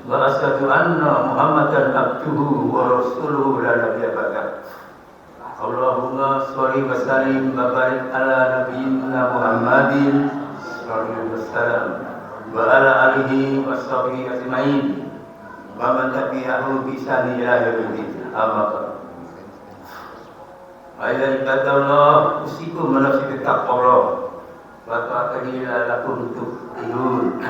wa asyhadu anna Muhammadan abduhu wa rasuluhu la nabiyya ba'dah. Allahumma sholli wa sallim wa barik ala nabiyyina Muhammadin sallallahu alaihi wasallam wa ala alihi wa sahbihi ajma'in wa man tabi'ahu bi ihsan ila yaumil amma ba'd. Ayat ibadallah usikum wa nafsi bittaqwa wa ta'ala lakum tuflihun.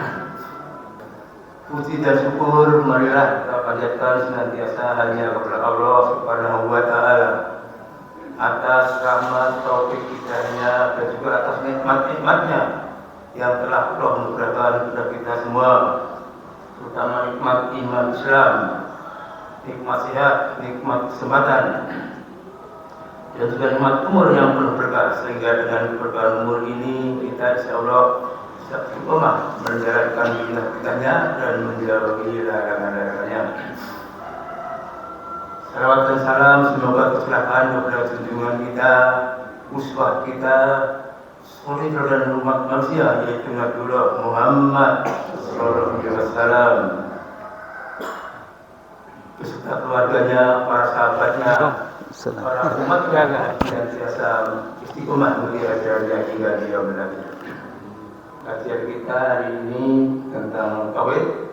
Puji dan syukur marilah kita panjatkan senantiasa hanya kepada Allah Subhanahu wa taala atas rahmat taufik hidayahnya dan juga atas nikmat-nikmatnya yang telah Allah anugerahkan kepada kita semua, terutama nikmat iman Islam, nikmat sehat, nikmat kesempatan, dan juga nikmat umur yang penuh berkah, sehingga dengan berkah umur ini kita insyaallah bisa istiqomah menjalankan perintah-perintahnya dan menjauhi larangan-larangannya. Salawat dan salam semoga kecelakaan kepada junjungan kita, uswah kita, suri dan umat manusia, yaitu Nabiullah Muhammad sallallahu alaihi wasallam, beserta keluarganya, para sahabatnya, para umatnya yang biasa istiqomah mulia jaya hingga di yaumil akhir. Kajian kita hari ini tentang tauhid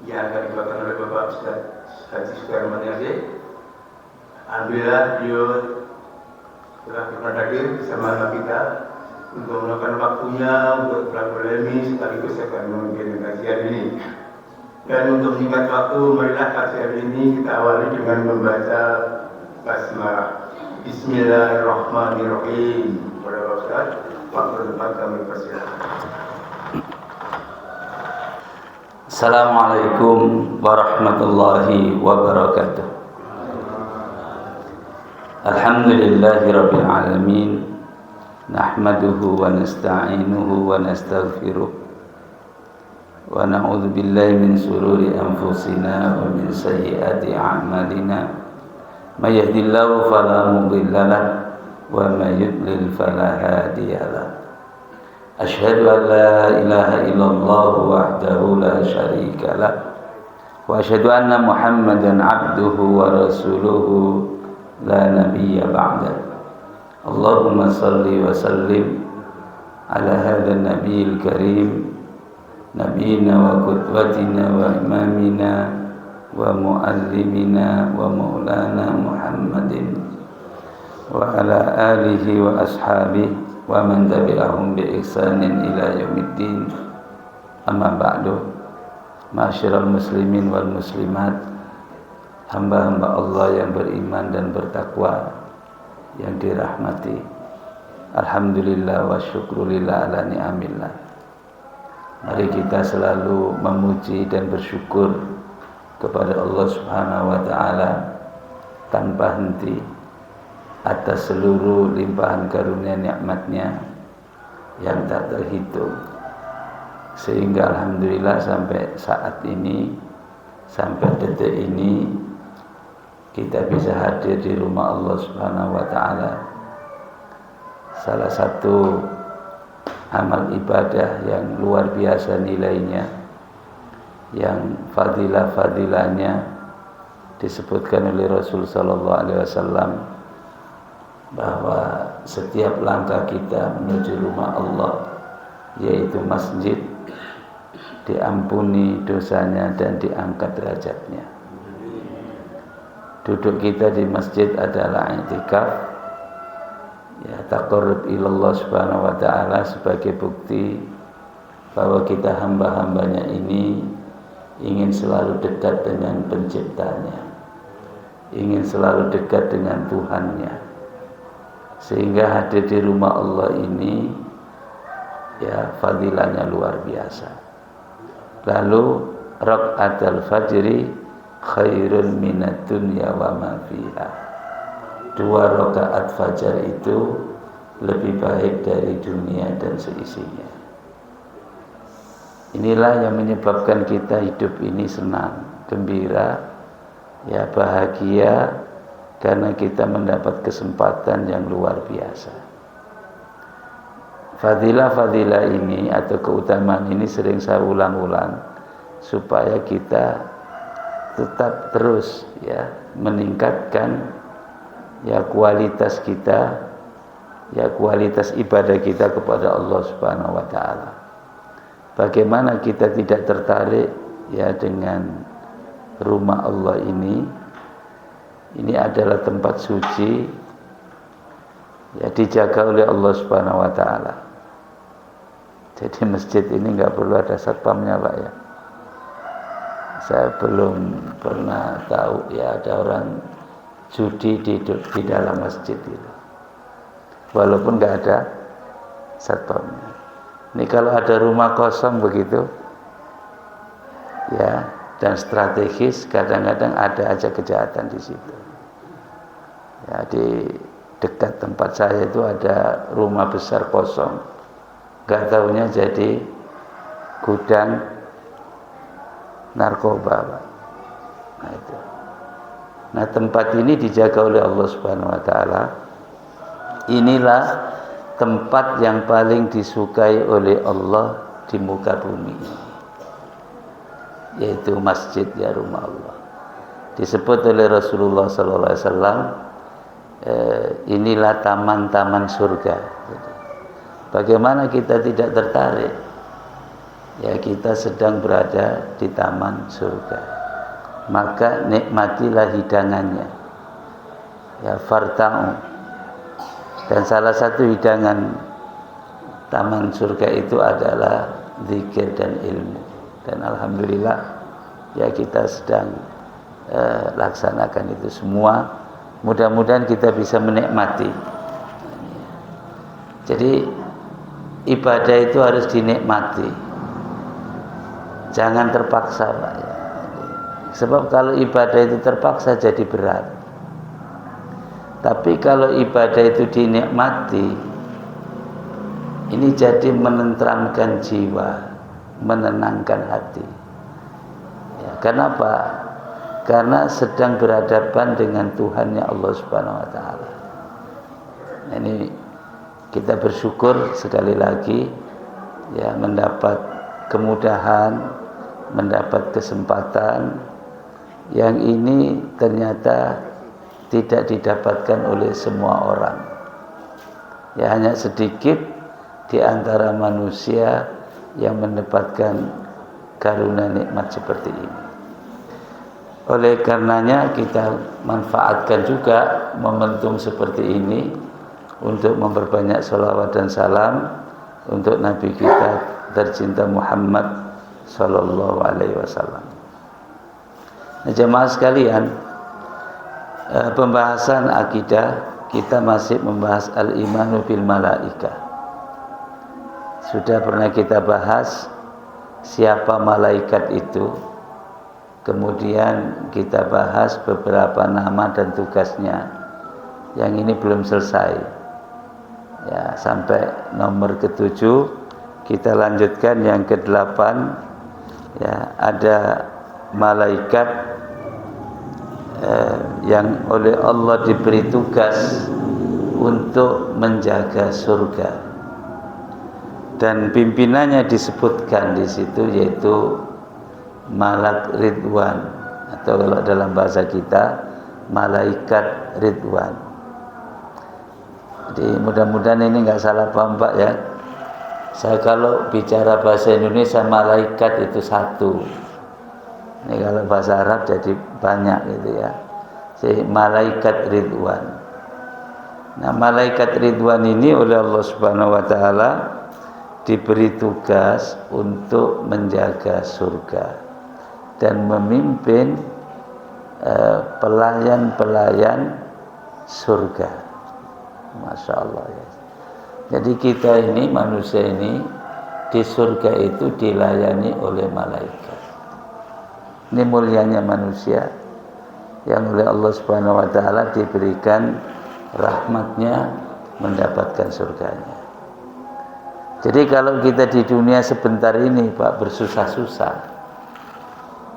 yang akan dibawakan oleh Bapak Ustaz Haji Sukarman Yazid. Alhamdulillah beliau telah pernah hadir bersama kita untuk melakukan waktunya untuk berpolemik sekaligus akan memimpin kajian ini. Dan untuk singkat waktu, marilah kajian ini kita awali dengan membaca basmalah. Bismillahirrahmanirrahim. Kepada Bapak Ustaz, waktu tempat kami persilakan. Assalamualaikum warahmatullahi wabarakatuh. Alhamdulillahi rabbil alamin. Nahmaduhu wa nasta'inuhu wa nastaghfiruh. Wa na'udzu billahi min shururi anfusina wa min sayyiati a'malina. May yahdihillahu fala mudilla lahu wa may yudlil fala hadiya lahu. Asyhadu an la ilaha illallah wahdahu la syarika lah wa asyhadu anna Muhammadan abduhu wa rasuluhu la nabiyya ba'da. Allahumma salli wa sallim ala hadzal nabiyil karim nabiyina wa qudwatina wa imamina wa muallimina wa maulana Muhammadin wa ala alihi wa ashabihi wa man tabi'ahum bi ihsanin ila yaumiddin. Amma ba'du. Ma'asyiral muslimin wal muslimat, hamba-hamba Allah yang beriman dan bertakwa yang dirahmati. Alhamdulillah wa syukrulillah ala ni'amillah. Mari kita selalu memuji dan bersyukur kepada Allah Subhanahu wa taala tanpa henti atas seluruh limpahan karunia nikmatnya yang tak terhitung, sehingga alhamdulillah sampai saat ini, sampai detik ini kita bisa hadir di rumah Allah Subhanahu wa taala. Salah satu amal ibadah yang luar biasa nilainya, yang fadilah-fadilahnya disebutkan oleh Rasul sallallahu alaihi wasallam, bahwa setiap langkah kita menuju rumah Allah, yaitu masjid, diampuni dosanya dan diangkat derajatnya. Duduk kita di masjid adalah i'tikaf, ya, taqarrub ilallah subhanahu wa ta'ala, sebagai bukti bahwa kita hamba-hambanya ini ingin selalu dekat dengan penciptanya, ingin selalu dekat dengan Tuhannya, sehingga hadir di rumah Allah ini, ya, fadilahnya luar biasa. Lalu rakaatul fajri khairun minad dunya wa ma fiha. 2 rakaat fajar itu lebih baik dari dunia dan seisinya. Inilah yang menyebabkan kita hidup ini senang, gembira, ya, bahagia, karena kita mendapat kesempatan yang luar biasa. Fadilah-fadilah ini atau keutamaan ini sering saya ulang-ulang supaya kita tetap terus ya meningkatkan ya kualitas kita, ya kualitas ibadah kita kepada Allah Subhanahu wa taala. Bagaimana kita tidak tertarik ya dengan rumah Allah ini? Ini adalah tempat suci ya dijaga oleh Allah Subhanahu wa taala. Jadi masjid ini enggak perlu ada satpamnya, Pak ya. Saya belum pernah tahu ya ada orang judi di dalam masjid itu. Walaupun enggak ada satpamnya. Ini kalau ada rumah kosong begitu ya dan strategis, kadang-kadang ada aja kejahatan di situ. Ya, di dekat tempat saya itu ada rumah besar kosong, nggak taunya jadi gudang narkoba, Pak. Nah itu. Nah tempat ini dijaga oleh Allah Subhanahu Wa Taala. Inilah tempat yang paling disukai oleh Allah di muka bumi, yaitu masjid ya rumah Allah. Disebut oleh Rasulullah SAW, inilah taman-taman surga. Bagaimana kita tidak tertarik? Ya kita sedang berada di taman surga, maka nikmatilah hidangannya. Ya farta'u. Dan salah satu hidangan taman surga itu adalah zikir dan ilmu. Dan alhamdulillah ya kita sedang laksanakan itu semua. Mudah-mudahan kita bisa menikmati. Jadi ibadah itu harus dinikmati, jangan terpaksa, Pak ya. Sebab kalau ibadah itu terpaksa jadi berat. Tapi kalau ibadah itu dinikmati, ini jadi menenteramkan jiwa, menenangkan hati. Ya, kenapa? Karena sedang berhadapan dengan Tuhannya Allah Subhanahu Wa Taala. Ini kita bersyukur sekali lagi, ya mendapat kemudahan, mendapat kesempatan yang ini ternyata tidak didapatkan oleh semua orang. Ya hanya sedikit di antara manusia yang mendapatkan karunia nikmat seperti ini. Oleh karenanya kita manfaatkan juga momentum seperti ini untuk memperbanyak sholawat dan salam untuk Nabi kita tercinta Muhammad Sallallahu Alaihi Wasallam. Nah, jemaah sekalian, pembahasan akidah kita masih membahas al-imanu bil malaika. Sudah pernah kita bahas siapa malaikat itu. Kemudian kita bahas beberapa nama dan tugasnya. Yang ini belum selesai. Ya, sampai nomor ke-7 kita lanjutkan yang ke-8. Ya, ada malaikat yang oleh Allah diberi tugas untuk menjaga surga, dan pimpinannya disebutkan di situ yaitu Malak Ridwan, atau kalau dalam bahasa kita malaikat Ridwan. Jadi mudah-mudahan ini nggak salah paham, Pak ya. Saya kalau bicara bahasa Indonesia malaikat itu satu. Ini kalau bahasa Arab jadi banyak gitu ya. Jadi malaikat Ridwan. Nah, malaikat Ridwan ini oleh Allah Subhanahu Wa Taala diberi tugas untuk menjaga surga dan memimpin pelayan-pelayan surga. Masya Allah ya. Jadi kita ini manusia ini di surga itu dilayani oleh malaikat. Ini mulianya manusia yang oleh Allah Subhanahu Wa Taala diberikan rahmatnya mendapatkan surganya. Jadi kalau kita di dunia sebentar ini, Pak, bersusah-susah,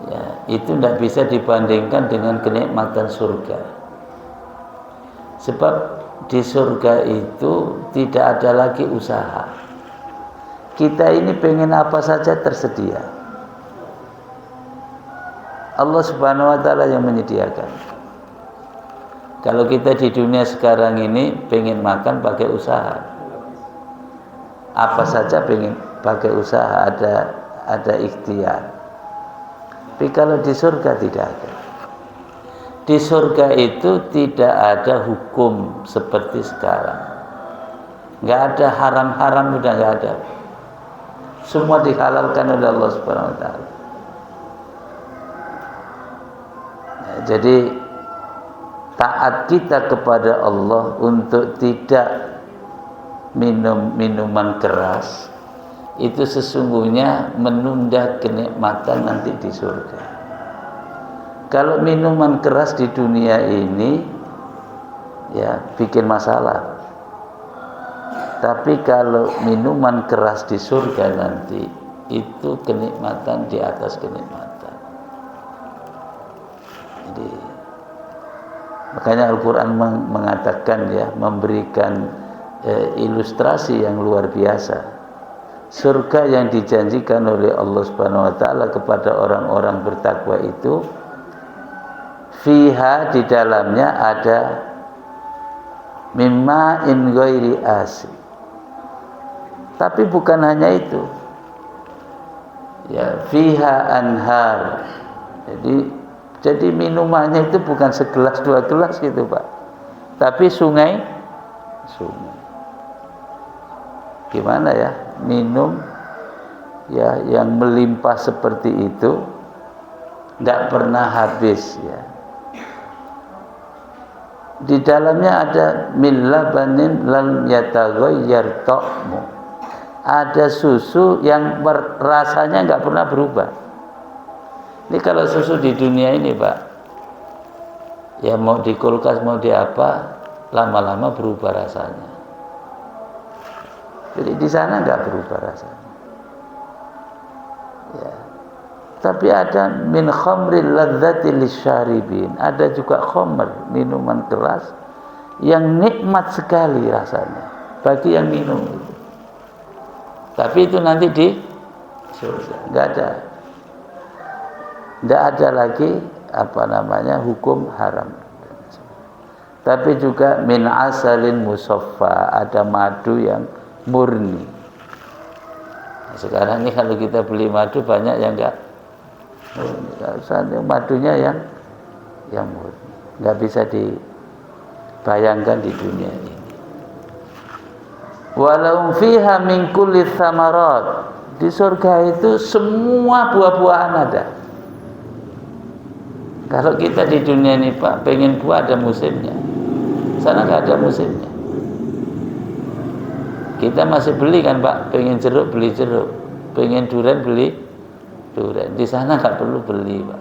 ya itu tidak bisa dibandingkan dengan kenikmatan surga. Sebab di surga itu tidak ada lagi usaha. Kita ini pengen apa saja tersedia. Allah Subhanahu wa taala yang menyediakan. Kalau kita di dunia sekarang ini pengen makan pakai usaha. Apa saja pengen pakai usaha, ada ikhtiar. Tapi kalau di surga tidak ada. Di surga itu tidak ada hukum seperti sekarang. Nggak ada haram-haram, udah nggak ada. Semua dihalalkan oleh Allah Subhanahu wa taala. Jadi taat kita kepada Allah untuk tidak minum minuman keras itu sesungguhnya menunda kenikmatan nanti di surga. Kalau minuman keras di dunia ini ya bikin masalah. Tapi kalau minuman keras di surga nanti itu kenikmatan di atas kenikmatan. Jadi makanya Al-Quran mengatakan ya, memberikan ilustrasi yang luar biasa. Surga yang dijanjikan oleh Allah Subhanahu wa taala kepada orang-orang bertakwa itu fiha, di dalamnya ada mimma in ghairi asin. Tapi bukan hanya itu. Ya, fiha anhar. Jadi minumannya itu bukan segelas dua gelas gitu, Pak. Tapi sungai. Gimana ya? Minum ya yang melimpah seperti itu tidak pernah habis ya. Di dalamnya ada min labanin lam yataghayyar ta'mu. Ada susu yang rasanya nggak pernah berubah. Ini kalau susu di dunia ini, Pak, ya mau di kulkas mau di apa, lama-lama berubah rasanya. Jadi di sana nggak berubah rasanya. Ya. Tapi ada min khamril ladzati lisyaribin. Ada juga khamr, minuman keras yang nikmat sekali rasanya bagi yang minum. Tapi itu nanti di surga nggak ada lagi apa namanya hukum haram. Tapi juga min asalin musaffa, ada madu yang murni. Sekarang ini kalau kita beli madu banyak yang enggak murni. Madunya yang murni, nggak bisa dibayangkan di dunia ini. Walau fiha min kulli tsamarat, di surga itu semua buah-buahan ada. Kalau kita di dunia ini, Pak, pengen buah ada musimnya. Sana nggak ada musimnya. Kita masih beli kan, Pak, pengen jeruk beli jeruk, pengen durian beli durian. Di sana nggak perlu beli, Pak.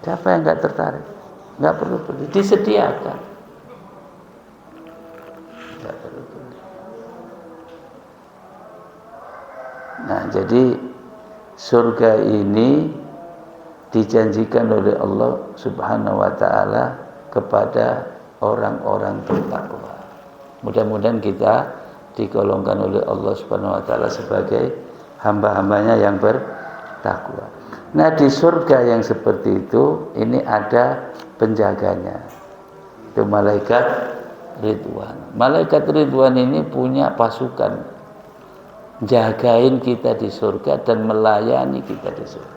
Siapa yang nggak tertarik? Nggak perlu beli, disediakan. Nggak perlu beli. Nah, jadi surga ini dijanjikan oleh Allah Subhanahu wa taala kepada orang-orang bertakwa. Mudah-mudahan kita digolongkan oleh Allah Subhanahu wa taala sebagai hamba-hambanya yang bertakwa. Nah, di surga yang seperti itu ini ada penjaganya. Itu malaikat Ridwan. Malaikat Ridwan ini punya pasukan jagain kita di surga dan melayani kita di surga.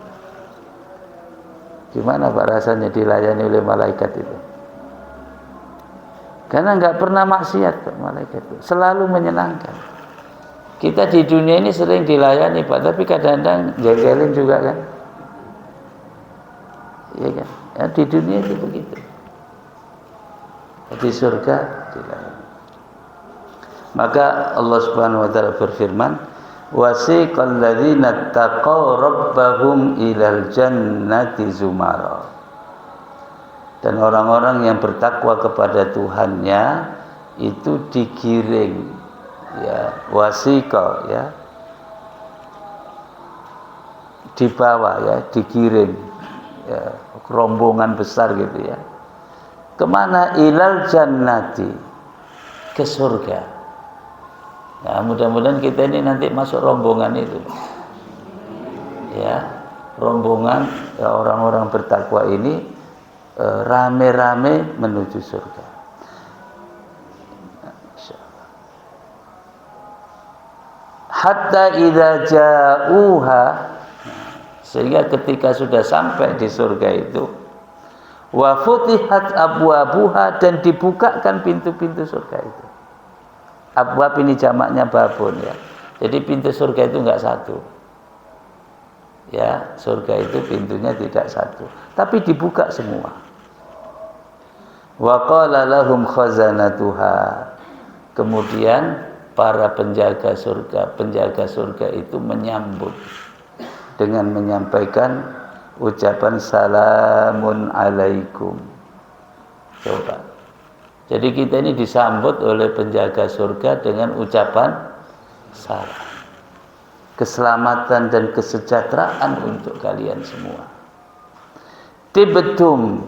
Gimana Pak rasanya dilayani oleh malaikat itu? Karena nggak pernah maksiat Pak, malaikat itu selalu menyenangkan. Kita di dunia ini sering dilayani Pak, tapi kadang-kadang jagalin juga kan? Iya kan? Ya, di dunia itu begitu. Di surga dilayani. Maka Allah Subhanahu wa taala berfirman, wasiqal ladzina taqaw rabbahum ilal jannati zumara. Dan orang-orang yang bertakwa kepada Tuhannya itu digiring, ya, wasiqa, ya, dibawa, ya, digiring, ya, rombongan besar gitu ya. Kemana? Ilal jannati, ke surga. Nah, mudah-mudahan kita ini nanti masuk rombongan itu, ya. rombongan ya, orang-orang bertakwa ini rame-rame menuju surga. Hatta idza ja'uha, sehingga ketika sudah sampai di surga itu, wa futihat abwabuha, dan dibukakan pintu-pintu surga itu. Abwab ini jamaknya babun ya. Jadi pintu surga itu enggak satu. Ya, surga itu pintunya tidak satu, tapi dibuka semua. Wa qala lahum khazanatuha. Kemudian para penjaga surga itu menyambut dengan menyampaikan ucapan salamun alaikum. Coba. Jadi kita ini disambut oleh penjaga surga dengan ucapan salam. Keselamatan dan kesejahteraan untuk kalian semua. Tibtum,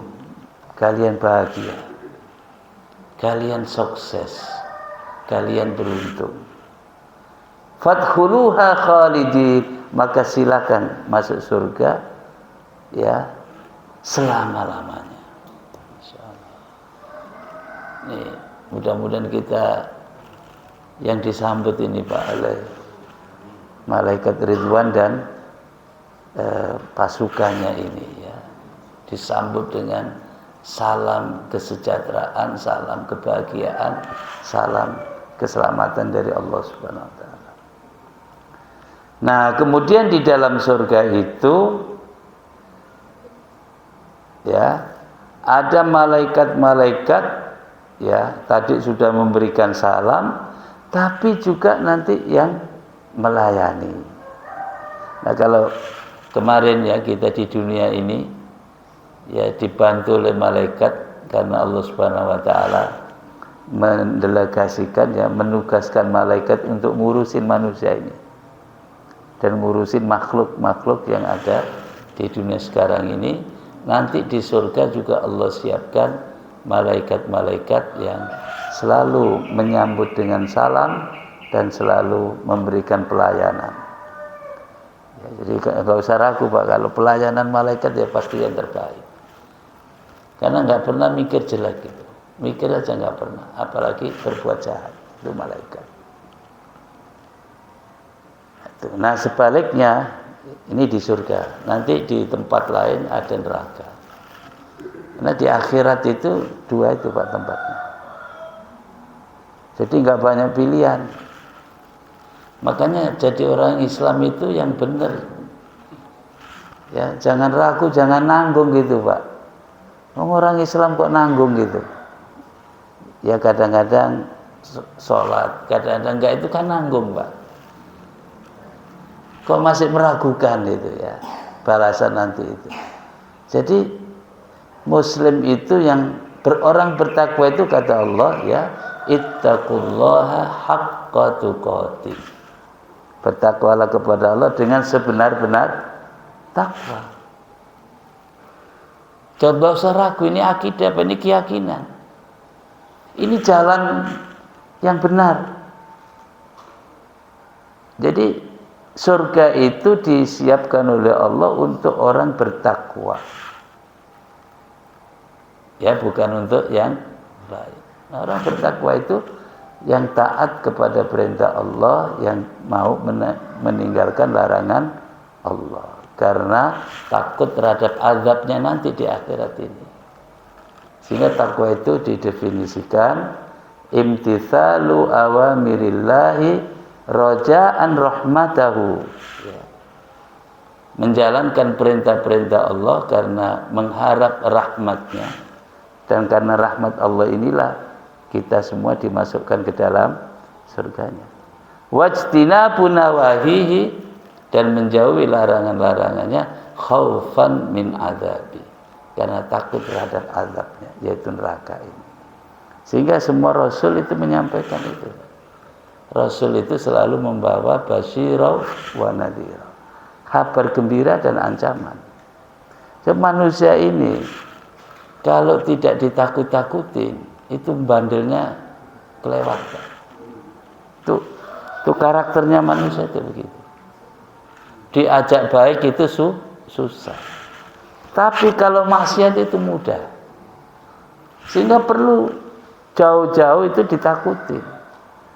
kalian bahagia. Kalian sukses. Kalian beruntung. Fadkhuluha khalidin, maka silakan masuk surga ya selama-lamanya. Insyaallah. Nih, mudah-mudahan kita yang disambut ini Pak oleh malaikat Ridwan dan pasukannya ini ya, disambut dengan salam kesejahteraan, salam kebahagiaan, salam keselamatan dari Allah Subhanahu wa taala. Nah, kemudian di dalam surga itu ya, ada malaikat-malaikat ya, tadi sudah memberikan salam, tapi juga nanti yang melayani. Nah, kalau kemarin ya kita di dunia ini ya dibantu oleh malaikat karena Allah Subhanahu wa taala mendelegasikan ya, menugaskan malaikat untuk ngurusin manusia ini dan ngurusin makhluk-makhluk yang ada di dunia sekarang ini. Nanti di surga juga Allah siapkan malaikat-malaikat yang selalu menyambut dengan salam dan selalu memberikan pelayanan. Ya, jadi nggak usah ragu Pak, kalau pelayanan malaikat ya pasti yang terbaik. Karena nggak pernah mikir jelek gitu. Mikir aja nggak pernah, apalagi berbuat jahat, itu malaikat. Nah, sebaliknya ini di surga, nanti di tempat lain ada neraka. Karena di akhirat itu dua itu Pak tempatnya. Jadi nggak banyak pilihan. Makanya jadi orang Islam itu yang benar. Ya, jangan ragu, jangan nanggung gitu Pak. Orang Islam kok nanggung gitu? Ya kadang-kadang sholat, kadang-kadang enggak, itu kan nanggung Pak. Kok masih meragukan itu ya balasan nanti itu. Jadi Muslim itu yang orang bertakwa itu kata Allah ya, ittaqullaha haqqa tuqatih. Bertakwalah kepada Allah dengan sebenar-benar takwa. Jangan usah ragu, ini akidah apa ini keyakinan. Ini jalan yang benar. Jadi surga itu disiapkan oleh Allah untuk orang bertakwa. Ya, bukan untuk yang baik. Nah, orang bertakwa itu yang taat kepada perintah Allah, yang mau meninggalkan larangan Allah, karena takut terhadap azabnya nanti di akhirat ini. Sehingga takwa itu didefinisikan imtithalu awamirillahi raja'an rahmatahu, ya. Menjalankan perintah-perintah Allah karena mengharap rahmatnya, dan karena rahmat Allah inilah kita semua dimasukkan ke dalam surganya. Wajtinabu nawahihi, dan menjauhi larangan-larangannya, khaufan min adzabi, karena takut terhadap azabnya, yaitu neraka ini. Sehingga semua Rasul itu menyampaikan itu. Rasul itu selalu membawa basyirah wa nadhira, kabar gembira dan ancaman. Jadi manusia ini kalau tidak ditakut-takutin, itu bandelnya kelewat. Itu karakternya manusia itu begitu. Diajak baik itu susah. Tapi kalau maksiat itu mudah. Sehingga perlu jauh-jauh itu ditakuti.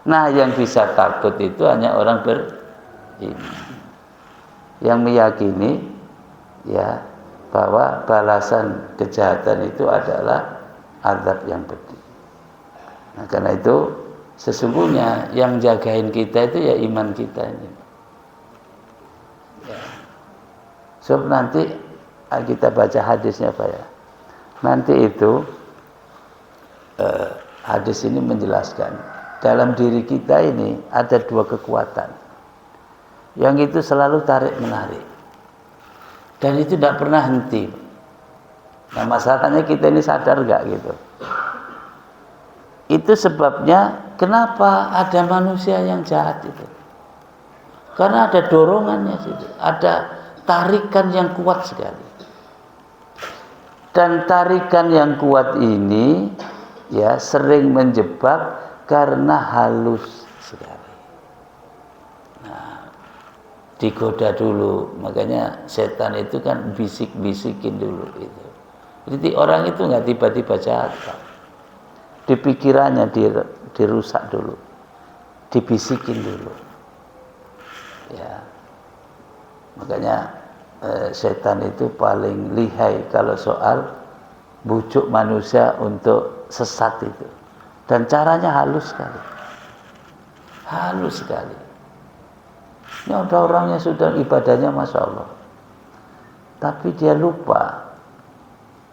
Nah, yang bisa takut itu hanya orang beriman. Yang meyakini ya bahwa balasan kejahatan itu adalah azab yang pedih. Nah, karena itu sesungguhnya yang jagain kita itu ya iman kita ini. Ya. So nanti kita baca hadisnya Pak ya. Nanti itu hadis ini menjelaskan dalam diri kita ini ada dua kekuatan yang itu selalu tarik menarik dan itu tidak pernah henti. Nah masalahnya kita ini sadar nggak gitu. Itu sebabnya kenapa ada manusia yang jahat itu. Karena ada dorongannya situ, ada tarikan yang kuat sekali. Dan tarikan yang kuat ini ya sering menjebak karena halus sekali. Nah, digoda dulu, makanya setan itu kan bisik-bisikin dulu itu. Jadi orang itu nggak tiba-tiba jahat, Pak. Di pikirannya dirusak dulu, dibisikin dulu. Ya, makanya setan itu paling lihai kalau soal bujuk manusia untuk sesat itu, dan caranya halus sekali, halus sekali. Ini ada orangnya sudah ibadahnya masya Allah, tapi dia lupa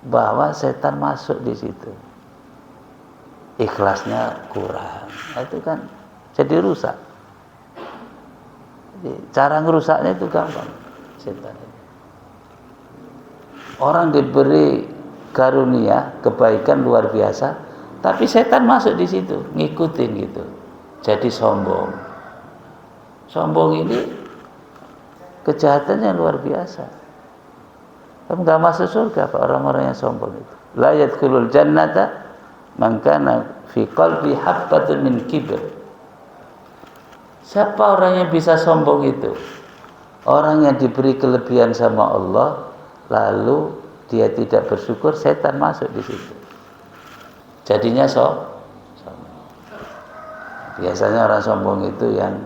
bahwa setan masuk di situ. Ikhlasnya kurang, nah, itu kan jadi rusak. Jadi, cara ngerusaknya itu gampang. Setan ini. Orang diberi karunia kebaikan luar biasa, tapi setan masuk di situ, ngikutin gitu, jadi sombong. Sombong ini kejahatannya luar biasa. Kamu nggak masuk surga Pak orang-orang yang sombong itu. La yadkhulul jannata man kana fi qalbi habbatun min kibr. Siapa orang yang bisa sombong itu? Orang yang diberi kelebihan sama Allah, lalu dia tidak bersyukur, setan masuk di situ. Jadinya sombong. Biasanya orang sombong itu yang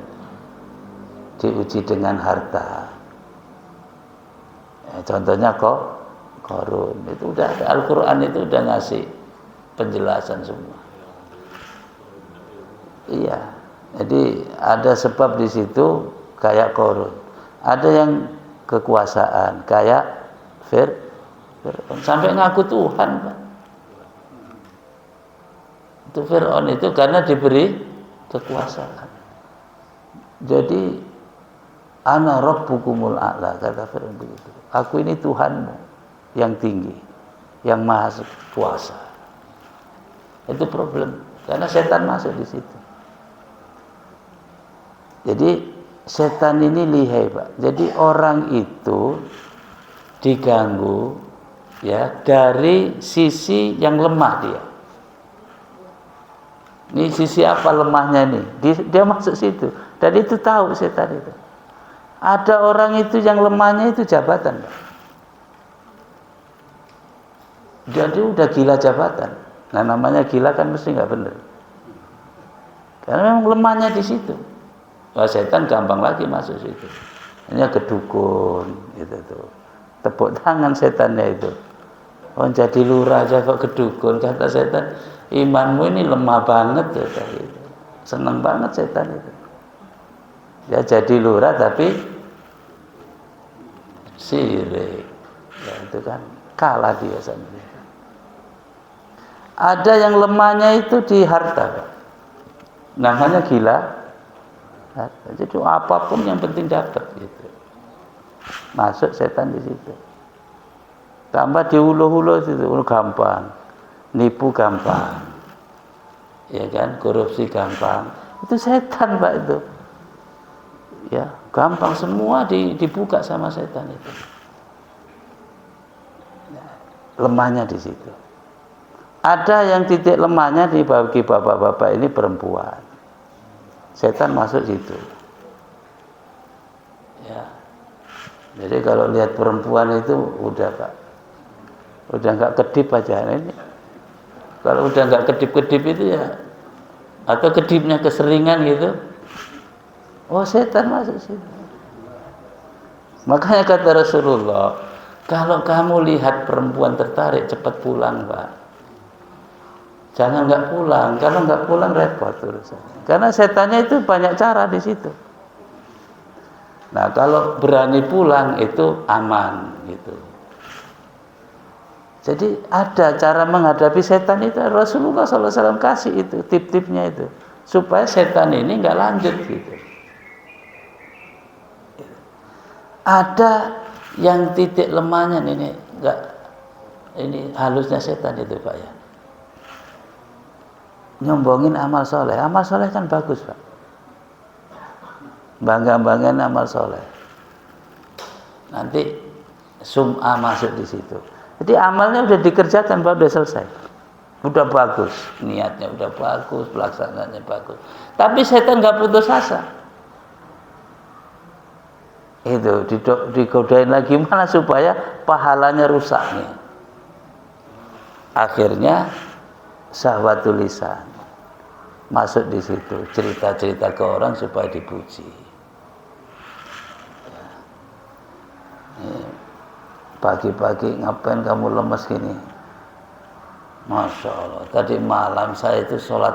diuji dengan harta. Ya, contohnya Qarun. Itu udah ada Al-Qur'an itu udah ngasih penjelasan semua. Iya. Jadi ada sebab di situ kayak Qarun. Ada yang kekuasaan kayak Fir'aun. Sampai ngaku Tuhan, Pak. Itu Fir'aun itu karena diberi kekuasaan. Jadi ana rabbukumul a'la, kata Fir'aun begitu. Aku ini Tuhanmu yang tinggi, yang maha kuasa. Itu problem karena setan masuk di situ. Jadi setan ini lihai, Pak. Jadi orang itu diganggu ya dari sisi yang lemah dia. Ini sisi apa lemahnya nih? Dia masuk situ. Dan itu tahu setan itu. Ada orang itu yang lemahnya itu jabatan, Pak. Jadi udah gila jabatan. Nah namanya gila kan mesti nggak benar. Karena memang lemahnya di situ. Wah, setan gampang lagi masuk situ. Hanya kedukun gitu tuh. Tepuk tangan setannya itu. Oh jadi lurah aja kok kedukun, kata setan. Imanmu ini lemah banget ya, gitu. Seneng banget setan itu. Ya jadi lurah tapi sirik. Ya itu kan kalah dia sendiri. Ada yang lemahnya itu di harta, Pak. Namanya gila. Jadi apapun yang penting dapat gitu. Masuk setan di situ. Tambah diuluh-uluh situ, gampang. Nipu gampang. Ya kan, korupsi gampang. Itu setan, Pak itu. Ya, gampang semua dibuka sama setan itu. Lemahnya di situ. Ada yang titik lemahnya di bagi bapak-bapak ini perempuan. Setan masuk situ. Ya. Jadi kalau lihat perempuan itu udah Pak, udah nggak kedip aja ini. Kalau udah nggak kedip-kedip itu ya, atau kedipnya keseringan gitu, oh setan masuk situ. Makanya kata Rasulullah, kalau kamu lihat perempuan tertarik, cepat pulang Pak. Jangan nggak pulang. Kalau nggak pulang repot urusan. Karena setannya itu banyak cara di situ. Nah kalau berani pulang itu aman gitu. Jadi ada cara menghadapi setan itu. Rasulullah SAW kasih itu tip-tipnya itu supaya setan ini nggak lanjut gitu. Ada yang titik lemahnya ini nggak, ini halusnya setan itu Pak ya. Nyombongin amal soleh. Amal soleh kan bagus Pak. Bangga-banggain amal soleh. Nanti sum'ah masuk di situ. Jadi amalnya udah dikerjakan Pak, udah selesai. Udah bagus, niatnya udah bagus, pelaksanaannya bagus. Tapi setan nggak putus asa. Itu digodain lagi mana supaya pahalanya rusak nih. Akhirnya syahwatul lisan masuk di situ, cerita-cerita ke orang supaya dipuji. Pagi-pagi ngapain kamu lemes gini? Masya Allah, tadi malam saya itu sholat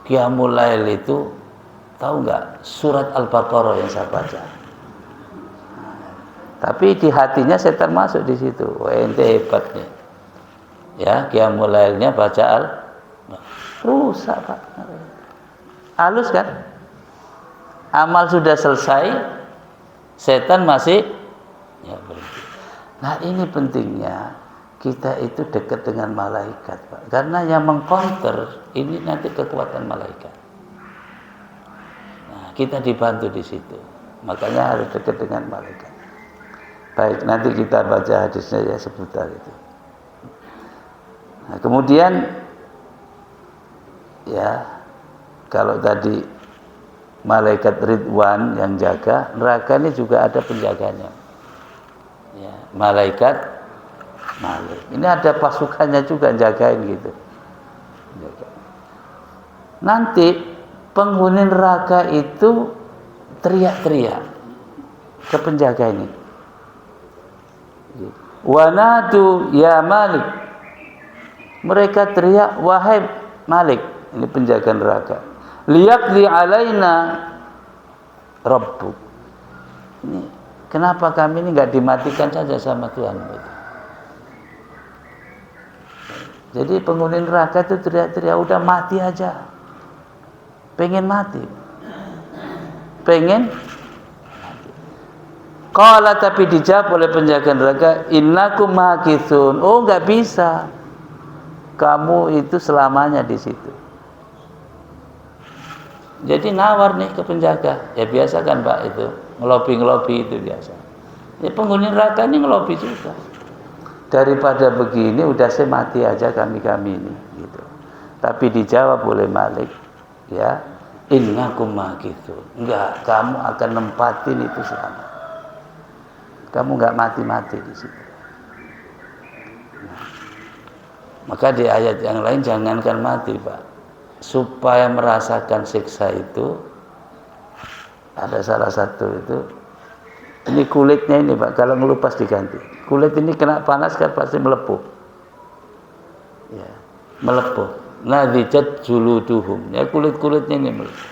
qiyamul lail itu, tahu nggak surat Al-Baqarah yang saya baca. Tapi di hatinya setan masuk di situ. Wah, ente hebat nih. Ya, qiyamul lailnya baca rusak Pak. Halus kan? Amal sudah selesai, setan masih ya berhenti. Nah ini pentingnya kita itu dekat dengan malaikat Pak. Karena yang mengcounter ini nanti kekuatan malaikat. Nah kita dibantu di situ. Makanya harus dekat dengan malaikat. Baik, nanti kita baca hadisnya ya seputar itu. Nah kemudian ya kalau tadi malaikat Ridwan yang jaga, neraka ini juga ada penjaganya. Ya, malaikat Malik. Ini ada pasukannya juga jagain gitu. Nanti penghuni neraka itu teriak-teriak ke penjaga ini. Wanadu ya Malik. Mereka teriak, wahai Malik, ini penjaga neraka. Liyaqdi alaina Rabbuk. Ini kenapa kami ini nggak dimatikan saja sama Tuhan? Jadi penghuni neraka itu teriak-teriak, udah mati aja. Pengen mati. Pengen mati. Qala, tapi dijawab oleh penjaga neraka, innakum makithun. Oh, nggak bisa. Kamu itu selamanya di situ. Jadi nawar nih ke penjaga. Ya biasa kan Pak itu, ngelobi itu biasa. Ya penghuni neraka ini ngelobi juga. Daripada begini udah saya mati aja kami ini gitu. Tapi dijawab oleh Malik, ya, innakum makithun. Enggak, kamu akan nempatin itu selama. Kamu enggak mati-mati di situ. Nah, maka di ayat yang lain jangankan mati, Pak. Supaya merasakan siksa itu ada salah satu itu, ini kulitnya ini Pak, kalau ngelupas diganti. Kulit ini kena panas kan pasti melepuh. Ya, melepuh. Nadijat juluduhum. Ya kulit-kulitnya ini melepuh.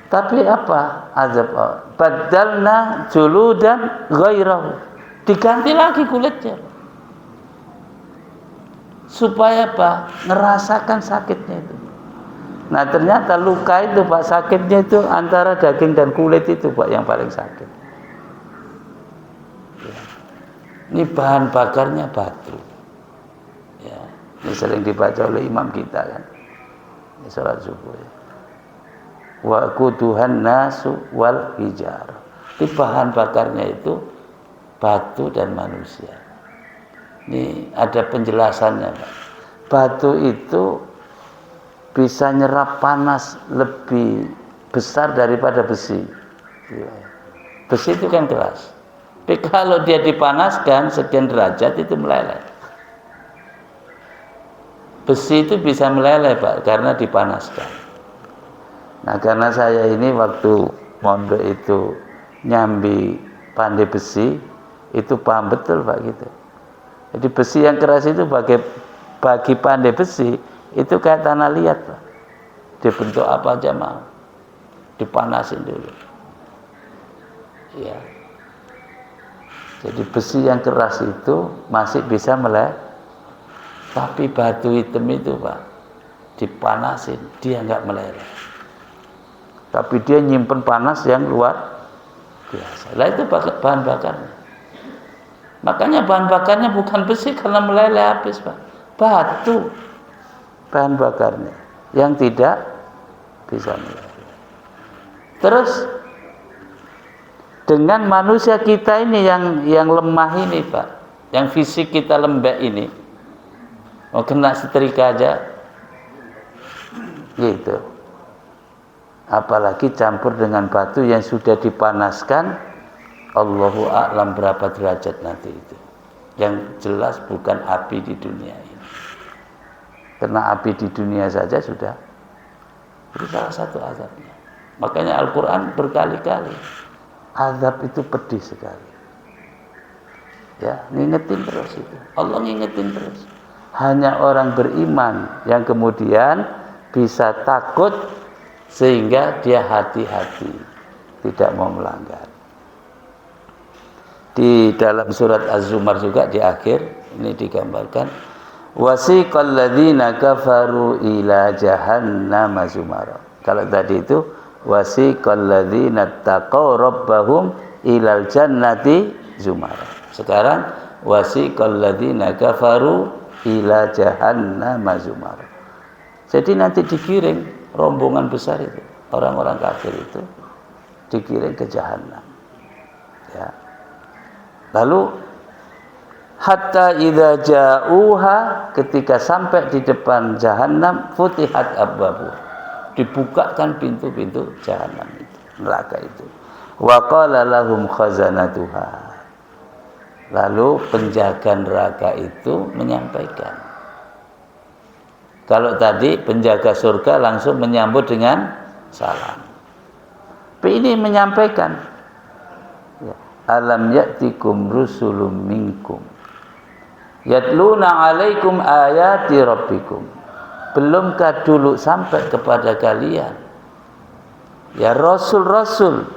Tapi apa? Azab Allah. Badalna juludan ghairahu. Diganti lagi kulitnya. Supaya apa? Ngerasakan sakitnya itu. Nah ternyata luka itu Pak, sakitnya itu antara daging dan kulit itu Pak yang paling sakit. Ya. Ini bahan bakarnya batu. Ya. Ini sering dibaca oleh imam kita kan. Ini salat subuh ya. Wa quduhan nasu wal hijar. Ini bahan bakarnya itu batu dan manusia. Ini ada penjelasannya Pak. Batu itu bisa nyerap panas lebih besar daripada besi. Besi itu kan keras. Tapi kalau dia dipanaskan sekian derajat itu meleleh. Besi itu bisa meleleh Pak karena dipanaskan. Nah karena saya ini waktu mondok itu nyambi pandai besi, itu paham betul Pak gitu. Jadi besi yang keras itu bagi pandai besi itu kayak tanah liat Pak. Dibentuk apa aja mau, dipanasin dulu. Ya. Jadi besi yang keras itu masih bisa meleleh, tapi batu hitam itu Pak dipanasin dia nggak meleleh. Tapi dia nyimpen panas yang luar biasa. Lah itu bahan bakarnya. Makanya bahan bakarnya bukan besi karena meleleh habis Pak. Batu bahan bakarnya yang tidak bisa meleleh. Terus dengan manusia kita ini yang lemah ini Pak, yang fisik kita lembek ini, mau kena setrika aja, gitu. Apalagi campur dengan batu yang sudah dipanaskan, Allahu a'lam berapa derajat nanti itu. Yang jelas bukan api di dunia ini. Karena api di dunia saja sudah, itu salah satu azabnya. Makanya Al-Quran berkali-kali, azab itu pedih sekali. Ya, ngingetin terus itu. Allah ngingetin terus. Hanya orang beriman yang kemudian bisa takut sehingga dia hati-hati, tidak mau melanggar. Di dalam surat Az-Zumar juga di akhir ini digambarkan, wasiqal ladzina kafaru ila jahannam zumara. Kalau tadi itu wasiqal ladzina taqaw rabbahum ilal jannati zumara. Sekarang wasiqal ladzina kafaru ila jahannam zumara. Jadi nanti dikirim rombongan besar itu, orang-orang kafir itu dikirim ke jahanam. Ya. Lalu hatta idza ja'uha, ketika sampai di depan jahanam, futihat abwabu, dibukakan pintu-pintu jahanam itu, neraka itu. Wa qala lahum khazanatuha, lalu penjaga neraka itu menyampaikan. Kalau tadi penjaga surga langsung menyambut dengan salam, tapi ini menyampaikan, ya, alam ya'tikum rusulun minkum yatluna alaikum ayati rabbikum. Belumkah dulu sampai kepada kalian ya rasul-rasul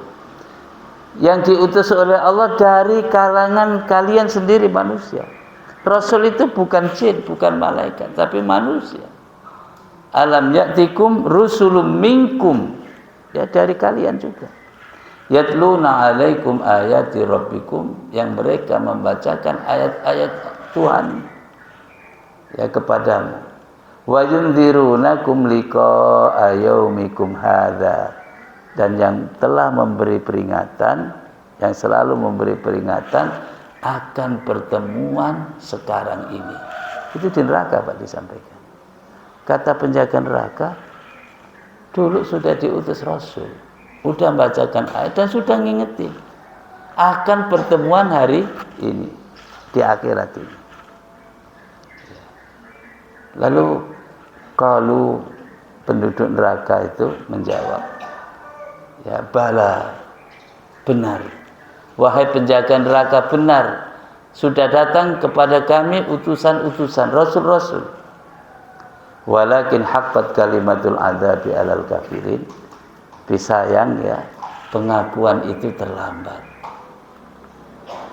yang diutus oleh Allah dari kalangan kalian sendiri manusia. Rasul itu bukan jin, bukan malaikat, tapi manusia. Alam ya'tikum rusulun minkum, ya dari kalian juga. Yatluna alaikum ayati rabbikum, yang mereka membacakan ayat-ayat Tuhan ya kepadamu. Wa yundzirunakum liqa'a yaumikum hadza, dan yang telah memberi peringatan, yang selalu memberi peringatan akan pertemuan sekarang ini. Itu di neraka Pak disampaikan. Kata penjaga neraka, dulu sudah diutus Rasul, sudah membacakan ayat dan sudah ngingetin akan pertemuan hari ini di akhirat ini. Lalu kalau penduduk neraka itu menjawab, ya bala, benar. Wahai penjaga neraka, benar. Sudah datang kepada kami utusan-utusan, rasul-rasul. Walakin haqqat kalimatul adzabi alal kafirin. Disayang ya, pengakuan itu terlambat.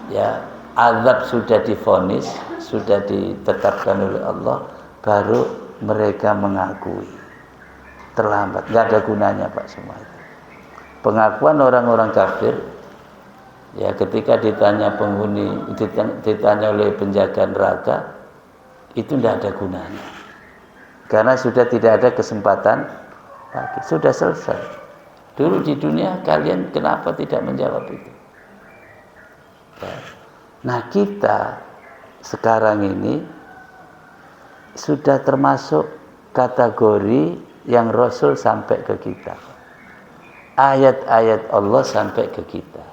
Ya, azab sudah divonis, sudah ditetapkan oleh Allah, baru mereka mengakui. Terlambat, nggak ada gunanya Pak semua itu. Pengakuan orang-orang kafir, ya ketika ditanya penghuni, ditanya oleh penjaga neraka, itu tidak ada gunanya. Karena sudah tidak ada kesempatan lagi, sudah selesai. Dulu di dunia kalian kenapa tidak menjawab itu? Ya. Nah kita sekarang ini sudah termasuk kategori yang Rasul sampai ke kita. Ayat-ayat Allah sampai ke kita.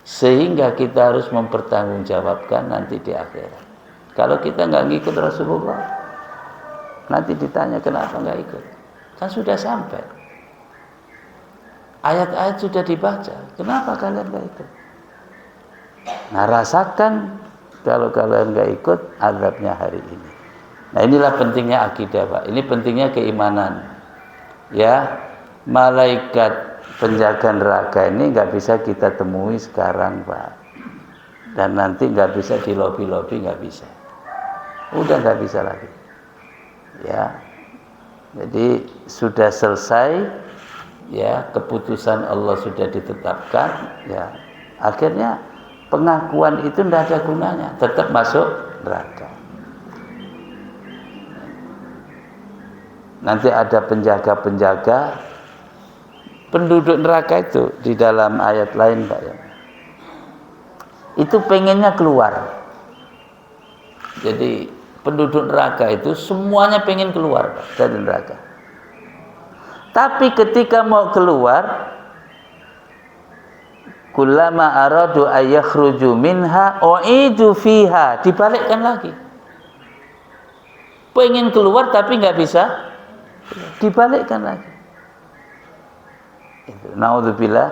sehingga kita harus mempertanggungjawabkan nanti di akhirat. Kalau kita nggak ngikut Rasulullah, nanti ditanya kenapa nggak ikut, kan sudah sampai, ayat-ayat sudah dibaca, kenapa kalian nggak ikut? Nah, rasakan kalau kalian nggak ikut azabnya hari ini. Nah, inilah pentingnya akidah, Pak. Ini pentingnya keimanan. Ya, malaikat penjaga neraka ini nggak bisa kita temui sekarang, Pak. Dan nanti nggak bisa di lobi-lobi, nggak bisa. Udah nggak bisa lagi. Ya, jadi sudah selesai. Ya, keputusan Allah sudah ditetapkan. Ya, akhirnya pengakuan itu tidak ada gunanya, tetap masuk neraka. Nanti ada penjaga-penjaga penduduk neraka itu di dalam ayat lain, Pak, ya. Itu pengennya keluar. Jadi penduduk neraka itu semuanya pengen keluar, Pak, dari neraka. Tapi ketika mau keluar, kullama aradu ayakhruju minha u'idu fiha, dibalikkan lagi. Pengen keluar tapi nggak bisa, dibalikkan lagi. Itu naudzubillah.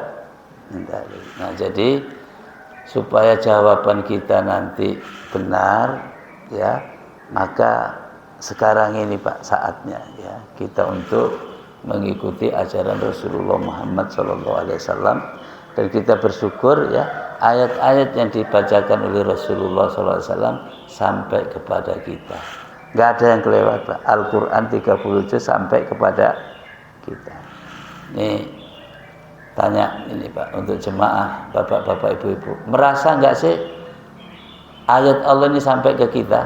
Nah, jadi supaya jawaban kita nanti benar, ya, maka sekarang ini, Pak, saatnya ya kita untuk mengikuti ajaran Rasulullah Muhammad SAW. Dan kita bersyukur ya ayat-ayat yang dibacakan oleh Rasulullah SAW sampai kepada kita. Nggak ada yang kelewat, Pak. Al-Quran 30 juz sampai kepada kita. Ini tanya ini, Pak, untuk jemaah, bapak-bapak, ibu-ibu, merasa nggak sih ayat Allah ini sampai ke kita?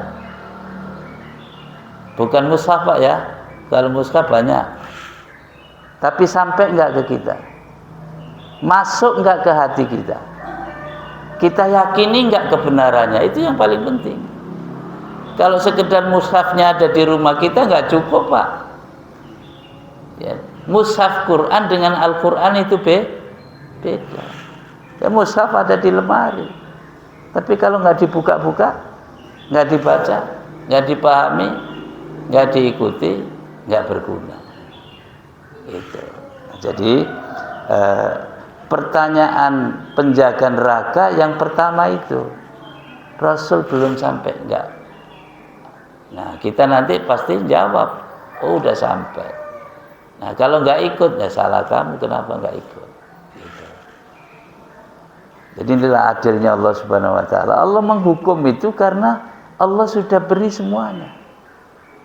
Bukan mushaf, Pak, ya. Kalau mushaf banyak, tapi sampai nggak ke kita? Masuk nggak ke hati kita? Kita yakini nggak kebenarannya? Itu yang paling penting. Kalau sekedar mushafnya ada di rumah kita nggak cukup, Pak. Ya, mushaf Quran dengan Al-Quran itu beda. Ya, mushaf ada di lemari, tapi kalau nggak dibuka-buka, nggak dibaca, nggak dipahami, nggak diikuti, nggak berguna. Itu. Jadi pertanyaan penjaga neraka yang pertama itu, Rasul belum sampai, enggak. Nah, kita nanti pasti jawab, oh udah sampai. Nah, kalau enggak ikut, ya salah kamu, kenapa enggak ikut? Gitu. Jadi inilah adilnya Allah Subhanahu Wa Taala. Allah menghukum itu karena Allah sudah beri semuanya,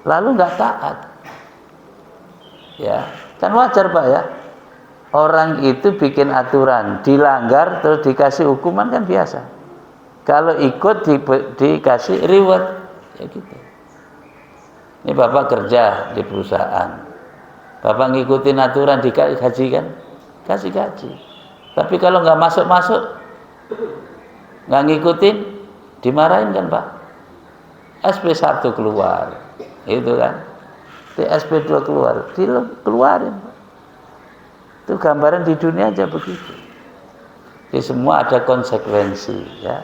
lalu enggak taat. Ya, kan wajar, Pak, ya. Orang itu bikin aturan, dilanggar terus dikasih hukuman, kan biasa. Kalau ikut dikasih reward, ya gitu. Ini Bapak kerja di perusahaan, Bapak ngikutin aturan dikasih gaji, kan? Kasih gaji. Tapi kalau nggak masuk, nggak ngikutin, dimarahin, kan, Pak? SP1 keluar, itu kan? SP2 keluar, dikeluarin, Pak. Itu gambaran di dunia aja begitu. Jadi semua ada konsekuensi, ya.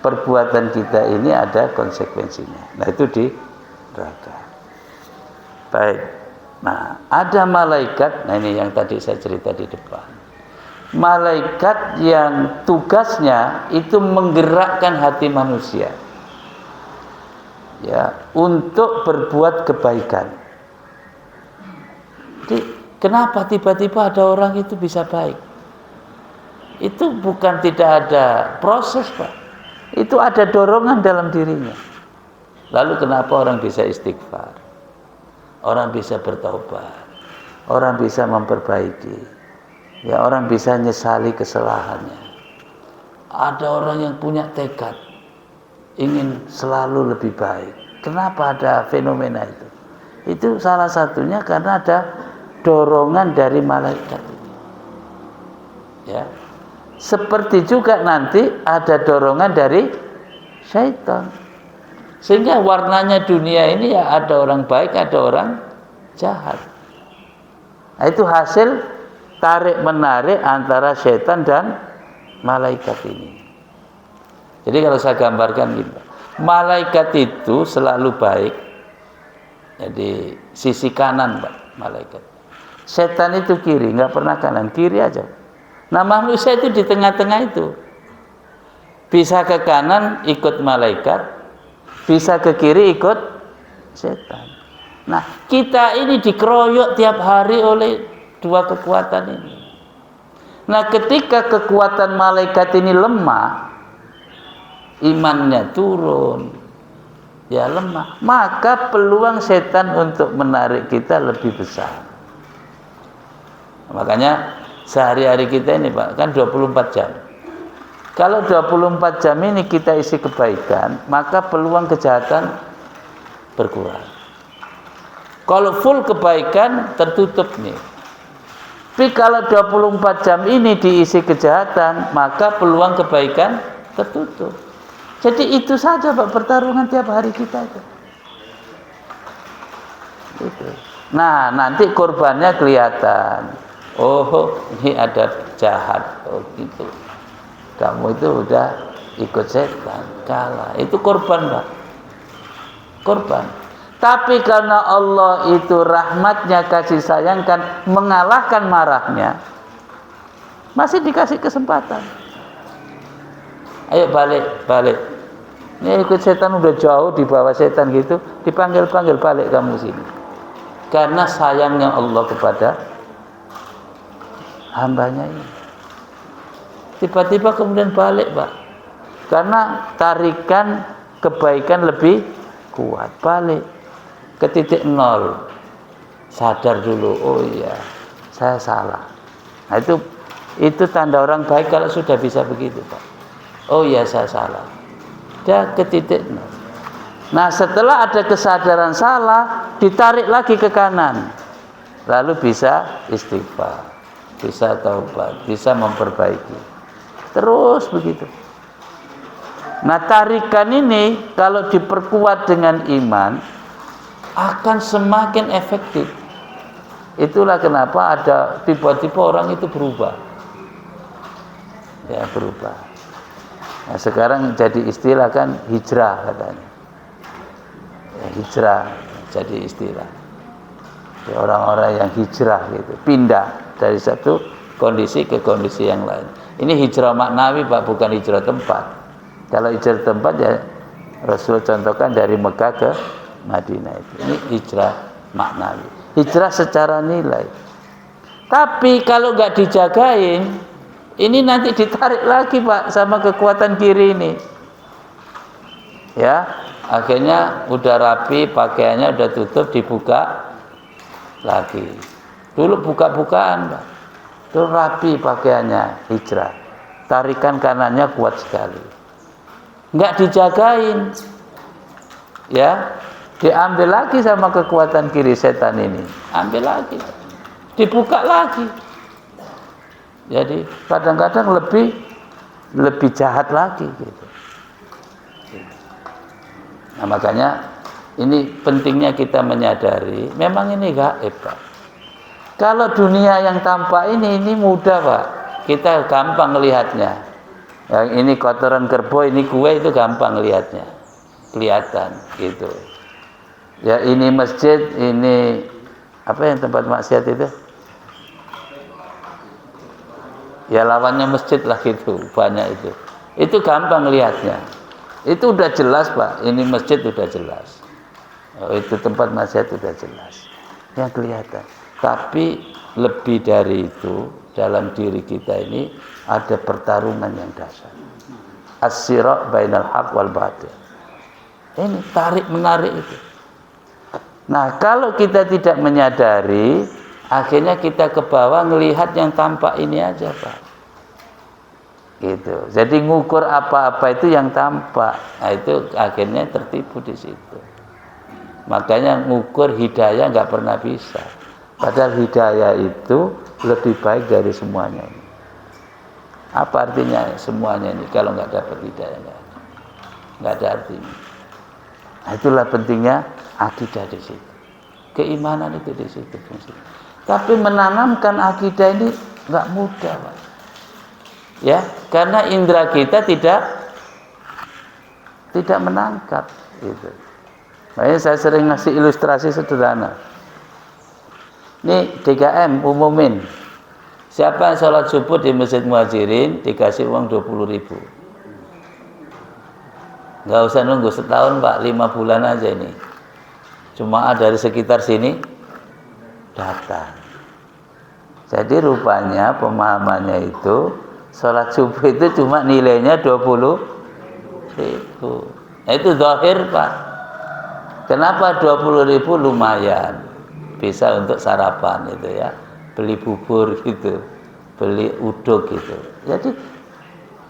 Perbuatan kita ini ada konsekuensinya. Nah, itu di neraka. Baik. Nah, ada malaikat. Nah, ini yang tadi saya cerita di depan. Malaikat yang tugasnya itu menggerakkan hati manusia, ya, untuk berbuat kebaikan. Jadi kenapa tiba-tiba ada orang itu bisa baik? Itu bukan tidak ada proses, Pak. Itu ada dorongan dalam dirinya. Lalu kenapa orang bisa istighfar? Orang bisa bertaubat. Orang bisa memperbaiki. Ya, orang bisa nyesali kesalahannya. Ada orang yang punya tekad ingin selalu lebih baik. Kenapa ada fenomena itu? Itu salah satunya karena ada dorongan dari malaikat. Ya. Seperti juga nanti ada dorongan dari syaitan. Sehingga warnanya dunia ini ya ada orang baik, ada orang jahat. Nah, itu hasil tarik-menarik antara syaitan dan malaikat ini. Jadi kalau saya gambarkan gitu, malaikat itu selalu baik. Jadi sisi kanan Pak, malaikat. Setan itu kiri, nggak pernah kanan, kiri aja. Nah manusia itu di tengah-tengah itu. Bisa ke kanan ikut malaikat, bisa ke kiri ikut setan. Nah kita ini dikeroyok tiap hari oleh dua kekuatan ini. Nah ketika kekuatan malaikat ini lemah, imannya turun, ya lemah, maka peluang setan untuk menarik kita lebih besar. Makanya sehari-hari kita ini Pak, kan 24 jam. Kalau 24 jam ini kita isi kebaikan, maka peluang kejahatan berkurang. Kalau full kebaikan, tertutup nih. Tapi kalau 24 jam ini diisi kejahatan, maka peluang kebaikan tertutup. Jadi itu saja Pak pertarungan tiap hari kita itu. Gitu. Nah, nanti korbannya kelihatan. Oh, ini ada jahat. Oh, gitu. Kamu itu udah ikut setan, kalah. Itu korban Pak. Korban. Tapi karena Allah itu rahmatnya, kasih sayangkan, mengalahkan marahnya, masih dikasih kesempatan. Ayo balik. Ini ikut setan udah jauh di bawah setan gitu, dipanggil balik kamu sini. Karena sayangnya Allah kepada hambanya ini. Tiba-tiba kemudian balik Pak. Karena tarikan kebaikan lebih kuat, balik ke titik nol. Sadar dulu, oh iya, saya salah. Nah itu tanda orang baik kalau sudah bisa begitu Pak. Oh iya, saya salah. Dia ke titik nol. Nah setelah ada kesadaran salah, ditarik lagi ke kanan. Lalu bisa istighfar, bisa taubat, bisa memperbaiki. Terus begitu. Nah tarikan ini kalau diperkuat dengan iman akan semakin efektif. Itulah kenapa ada tiba-tiba orang itu berubah. Ya berubah. Nah sekarang jadi istilah kan hijrah katanya. Ya, hijrah jadi istilah. Ya, orang-orang yang hijrah gitu, pindah dari satu kondisi ke kondisi yang lain. Ini hijrah maknawi Pak, bukan hijrah tempat. Kalau hijrah tempat ya Rasul contohkan dari Mekah ke Madinah itu. Ini hijrah maknawi. Hijrah secara nilai. Tapi kalau nggak dijagain, ini nanti ditarik lagi Pak sama kekuatan kiri ini. Ya, akhirnya udah rapi, pakaiannya udah tutup, dibuka lagi. Dulu buka-bukaan Pak. Itu rapi pakaiannya, hijrah. Tarikan kanannya kuat sekali. Enggak dijagain. Ya, diambil lagi sama kekuatan kiri setan ini. Ambil lagi. Dibuka lagi. Jadi kadang-kadang lebih jahat lagi gitu. Nah, makanya ini pentingnya kita menyadari memang ini gaib Pak. Kalau dunia yang tampak ini mudah Pak. Kita gampang melihatnya. Yang ini kotoran kerbau, ini kue, itu gampang lihatnya. Kelihatan gitu. Ya ini masjid, ini apa yang tempat maksiat itu? Ya lawannya masjid lah gitu, banyak itu. Itu gampang lihatnya. Itu udah jelas Pak, ini masjid udah jelas. Oh, itu tempat maksiat udah jelas. Yang kelihatan. Tapi lebih dari itu, dalam diri kita ini ada pertarungan yang dahsyat. As-sira' bainal haq wal batil. Ini tarik menarik itu. Nah, kalau kita tidak menyadari, akhirnya kita ke bawah ngelihat yang tampak ini aja, Pak. Gitu. Jadi ngukur apa-apa itu yang tampak. Nah, itu akhirnya tertipu di situ. Makanya ngukur hidayah nggak pernah bisa. Padahal hidayah itu lebih baik dari semuanya ini. Apa artinya semuanya ini? Kalau nggak dapat hidayah nggak ada artinya. Nah, itulah pentingnya akidah di situ. Keimanan itu di situ fungsi. Tapi menanamkan akidah ini nggak mudah, Pak. Ya, karena indera kita tidak menangkap gitu. Makanya saya sering ngasih ilustrasi sederhana. Ini 3M umumin. Siapa yang sholat subuh di Masjid Muhajirin dikasih uang 20.000. Nggak usah nunggu setahun Pak, 5 bulan aja ini. Cuma dari sekitar sini datang. Jadi rupanya pemahamannya itu sholat subuh itu cuma nilainya 20.000. Nah, itu zahir Pak. Kenapa 20.000? Lumayan bisa untuk sarapan itu ya, beli bubur gitu, beli uduk gitu. Jadi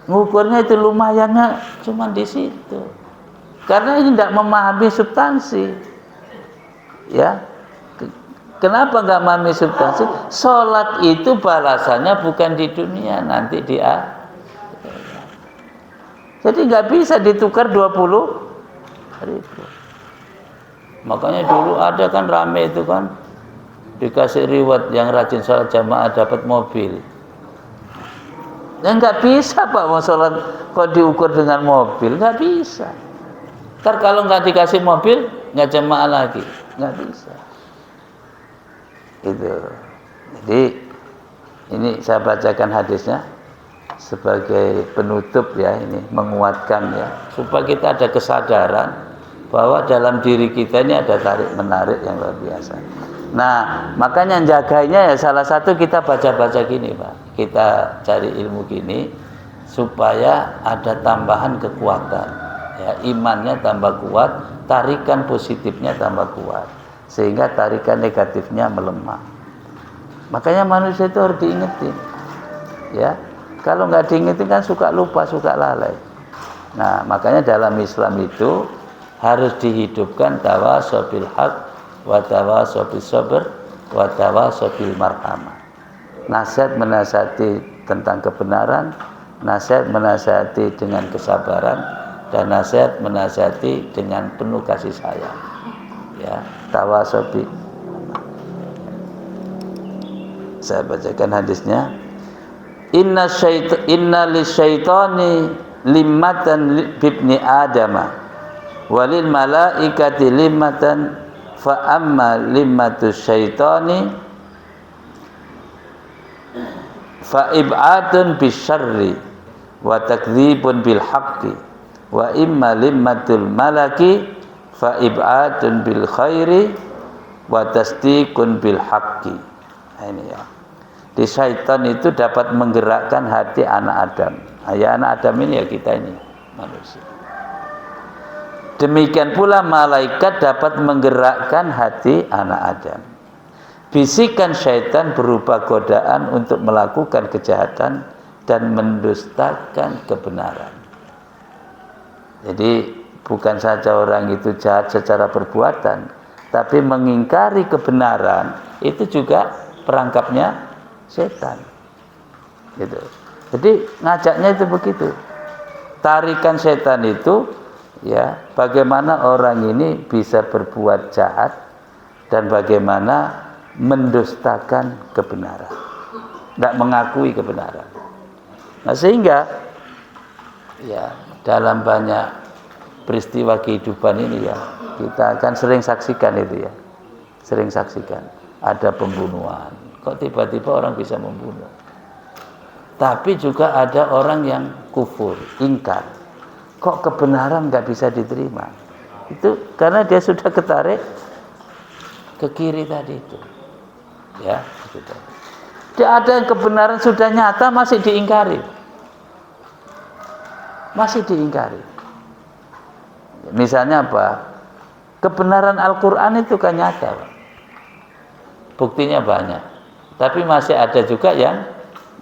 ngukurnya itu lumayannya cuma di situ. Karena ini tidak memahami substansi. Ya. Kenapa nggak memahami substansi? Sholat itu balasannya bukan di dunia, nanti di akhirat. Jadi nggak bisa ditukar 20.000. Makanya dulu ada kan rame itu kan, dikasih reward yang rajin sholat jamaah dapat mobil. Ya nggak bisa Pak, mau sholat kok diukur dengan mobil, nggak bisa. Ntar kalau nggak dikasih mobil nggak jamaah lagi, nggak bisa. Itu. Jadi ini saya bacakan hadisnya sebagai penutup ya, ini menguatkan ya, supaya kita ada kesadaran bahwa dalam diri kita ini ada tarik menarik yang luar biasa. Nah, makanya jaganya ya salah satu kita baca-baca gini Pak. Kita cari ilmu gini supaya ada tambahan kekuatan. Ya, imannya tambah kuat, tarikan positifnya tambah kuat. Sehingga tarikan negatifnya melemah. Makanya manusia itu harus diingetin. Ya. Kalau nggak diingetin kan suka lupa, suka lalai. Nah, makanya dalam Islam itu harus dihidupkan tawasobil haq wa tawasobil sabr wa tawasobil marhamah. Nasihat menasihati tentang kebenaran, nasihat menasihati dengan kesabaran, dan nasihat menasihati dengan penuh kasih sayang. Ya, tawasobil. Saya bacakan hadisnya. Inna lisyaitani limmatan bibni adama walil malaikati limmatan fa amma limmatus syaitani fa ib'atun bisyarri wa takdzibun bil haqqi wa imma limmatul malaki fa ib'atun bil khairi wa tasdiqun bil haqqi. Nah, ini ya. Di syaitan itu dapat menggerakkan hati anak Adam. Ya, anak Adam ini ya kita ini manusia. Demikian pula malaikat dapat menggerakkan hati anak Adam. Bisikan syaitan berupa godaan untuk melakukan kejahatan dan mendustakan kebenaran. Jadi bukan saja orang itu jahat secara perbuatan, tapi mengingkari kebenaran itu juga perangkapnya setan. Gitu. Jadi ngajaknya itu begitu. Tarikan setan itu ya, bagaimana orang ini bisa berbuat jahat dan bagaimana mendustakan kebenaran, tidak mengakui kebenaran. Nah, sehingga ya dalam banyak peristiwa kehidupan ini ya, kita akan sering saksikan itu ya, sering saksikan ada pembunuhan. Kok tiba-tiba orang bisa membunuh? Tapi juga ada orang yang kufur, ingkar. Kok kebenaran nggak bisa diterima? Itu karena dia sudah ketarik ke kiri tadi itu. Ya, sudah. Tidak ada yang kebenaran sudah nyata masih diingkari. Masih diingkari. Misalnya apa? Kebenaran Al-Quran itu kan nyata. Buktinya banyak. Tapi masih ada juga yang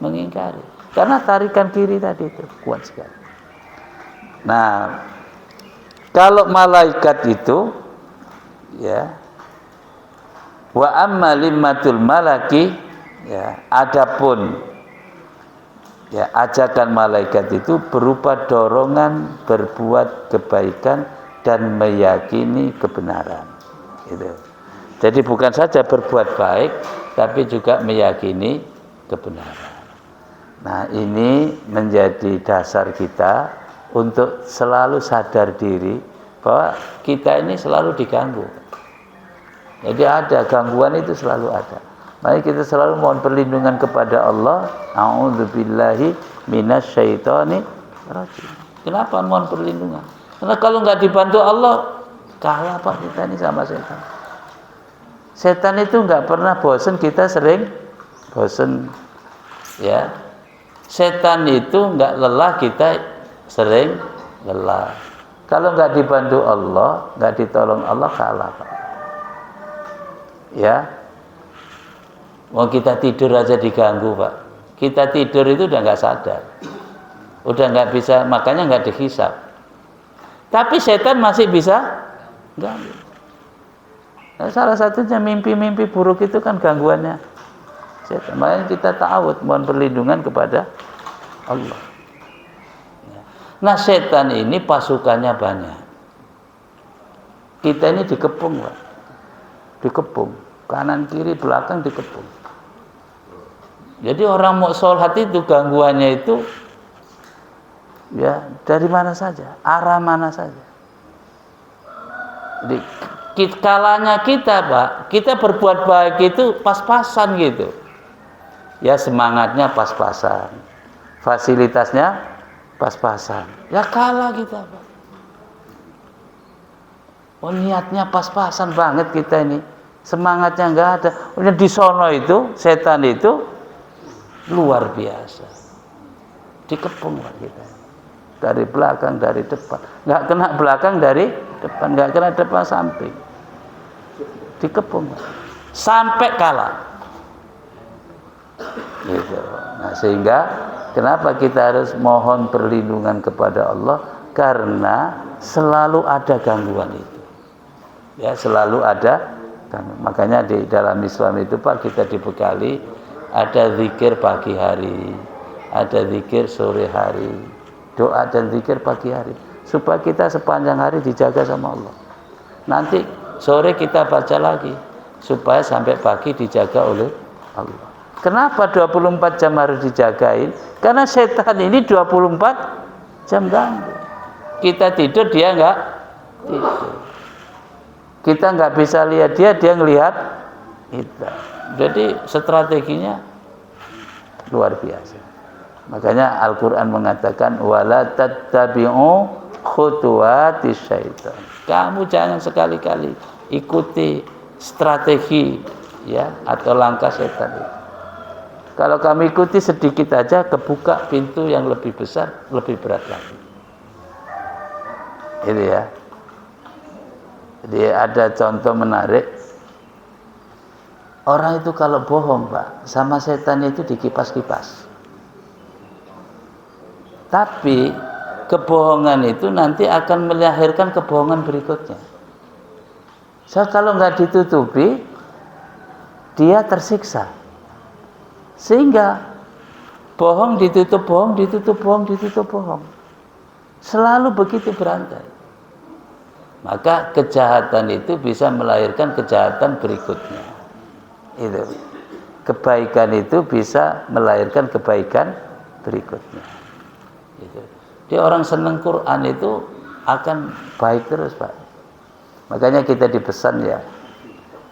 mengingkari. Karena tarikan kiri tadi itu kuat sekali. Nah, kalau malaikat itu ya, wa amma limmatul malaki ya, adapun ya ajakan malaikat itu berupa dorongan berbuat kebaikan dan meyakini kebenaran. Gitu. Jadi bukan saja berbuat baik, tapi juga meyakini kebenaran. Nah, ini menjadi dasar kita untuk selalu sadar diri bahwa kita ini selalu diganggu. Jadi ada gangguan, itu selalu ada. Mari kita selalu mohon perlindungan kepada Allah. A'udzubillahi minasyaitonir rajim. Kenapa mohon perlindungan? Karena kalau nggak dibantu Allah, kalah Pak kita ini sama setan. Setan itu nggak pernah bosan, kita sering bosan, ya. Setan itu nggak lelah, kita sering lelah. Kalau nggak dibantu Allah, nggak ditolong Allah, kalah Pak. Ya, mau kita tidur aja diganggu Pak. Kita tidur itu udah nggak sadar, udah nggak bisa, makanya nggak dihisab. Tapi setan masih bisa ganggu. Nah, salah satunya mimpi-mimpi buruk itu kan gangguannya setan. Makanya kita ta'awud, mohon perlindungan kepada Allah. Nah, setan ini pasukannya banyak. Kita ini dikepung Pak. Dikepung, kanan kiri belakang dikepung. Jadi orang mau sholat itu gangguannya itu ya dari mana saja, arah mana saja. Di kalanya kita Pak, kita berbuat baik itu pas-pasan gitu. Ya semangatnya pas-pasan, fasilitasnya pas-pasan. Ya kalah kita Pak. Oh, niatnya pas-pasan banget kita ini, semangatnya nggak ada. Udah di sono itu setan itu luar biasa, dikepung Pak kita. Dari belakang, dari depan, nggak kena belakang, dari depan, nggak kena depan, samping, dikepung Pak. Sampai kalah. Gitu. Nah, sehingga kenapa kita harus mohon perlindungan kepada Allah? Karena selalu ada gangguan itu. Ya, selalu ada. Makanya di dalam Islam itu Pak, kita dibekali ada zikir pagi hari, ada zikir sore hari, doa dan zikir pagi hari, supaya kita sepanjang hari dijaga sama Allah. Nanti sore kita baca lagi supaya sampai pagi dijaga oleh Allah. Kenapa 24 jam harus dijagain? Karena setan ini 24 jam ganggu. Kita tidur, dia enggak tidur. Kita nggak bisa lihat dia, dia ngelihat kita. Jadi strateginya luar biasa. Makanya Al-Quran mengatakan wala tattabi'u khutuwatis syaitan. Kamu jangan sekali-kali ikuti strategi ya atau langkah setan itu. Kalau kami ikuti sedikit aja, kebuka pintu yang lebih besar, lebih berat lagi. Ini ya. Jadi ada contoh menarik. Orang itu kalau bohong Pak, sama setan itu dikipas-kipas. Tapi kebohongan itu nanti akan melahirkan kebohongan berikutnya. So, kalau nggak ditutupi, dia tersiksa. Sehingga bohong ditutup bohong, ditutup bohong, ditutup bohong. Selalu begitu berantai. Maka kejahatan itu bisa melahirkan kejahatan berikutnya. Itu. Kebaikan itu bisa melahirkan kebaikan berikutnya. Itu. Dia orang senang Quran itu akan baik terus Pak. Makanya kita dipesan ya,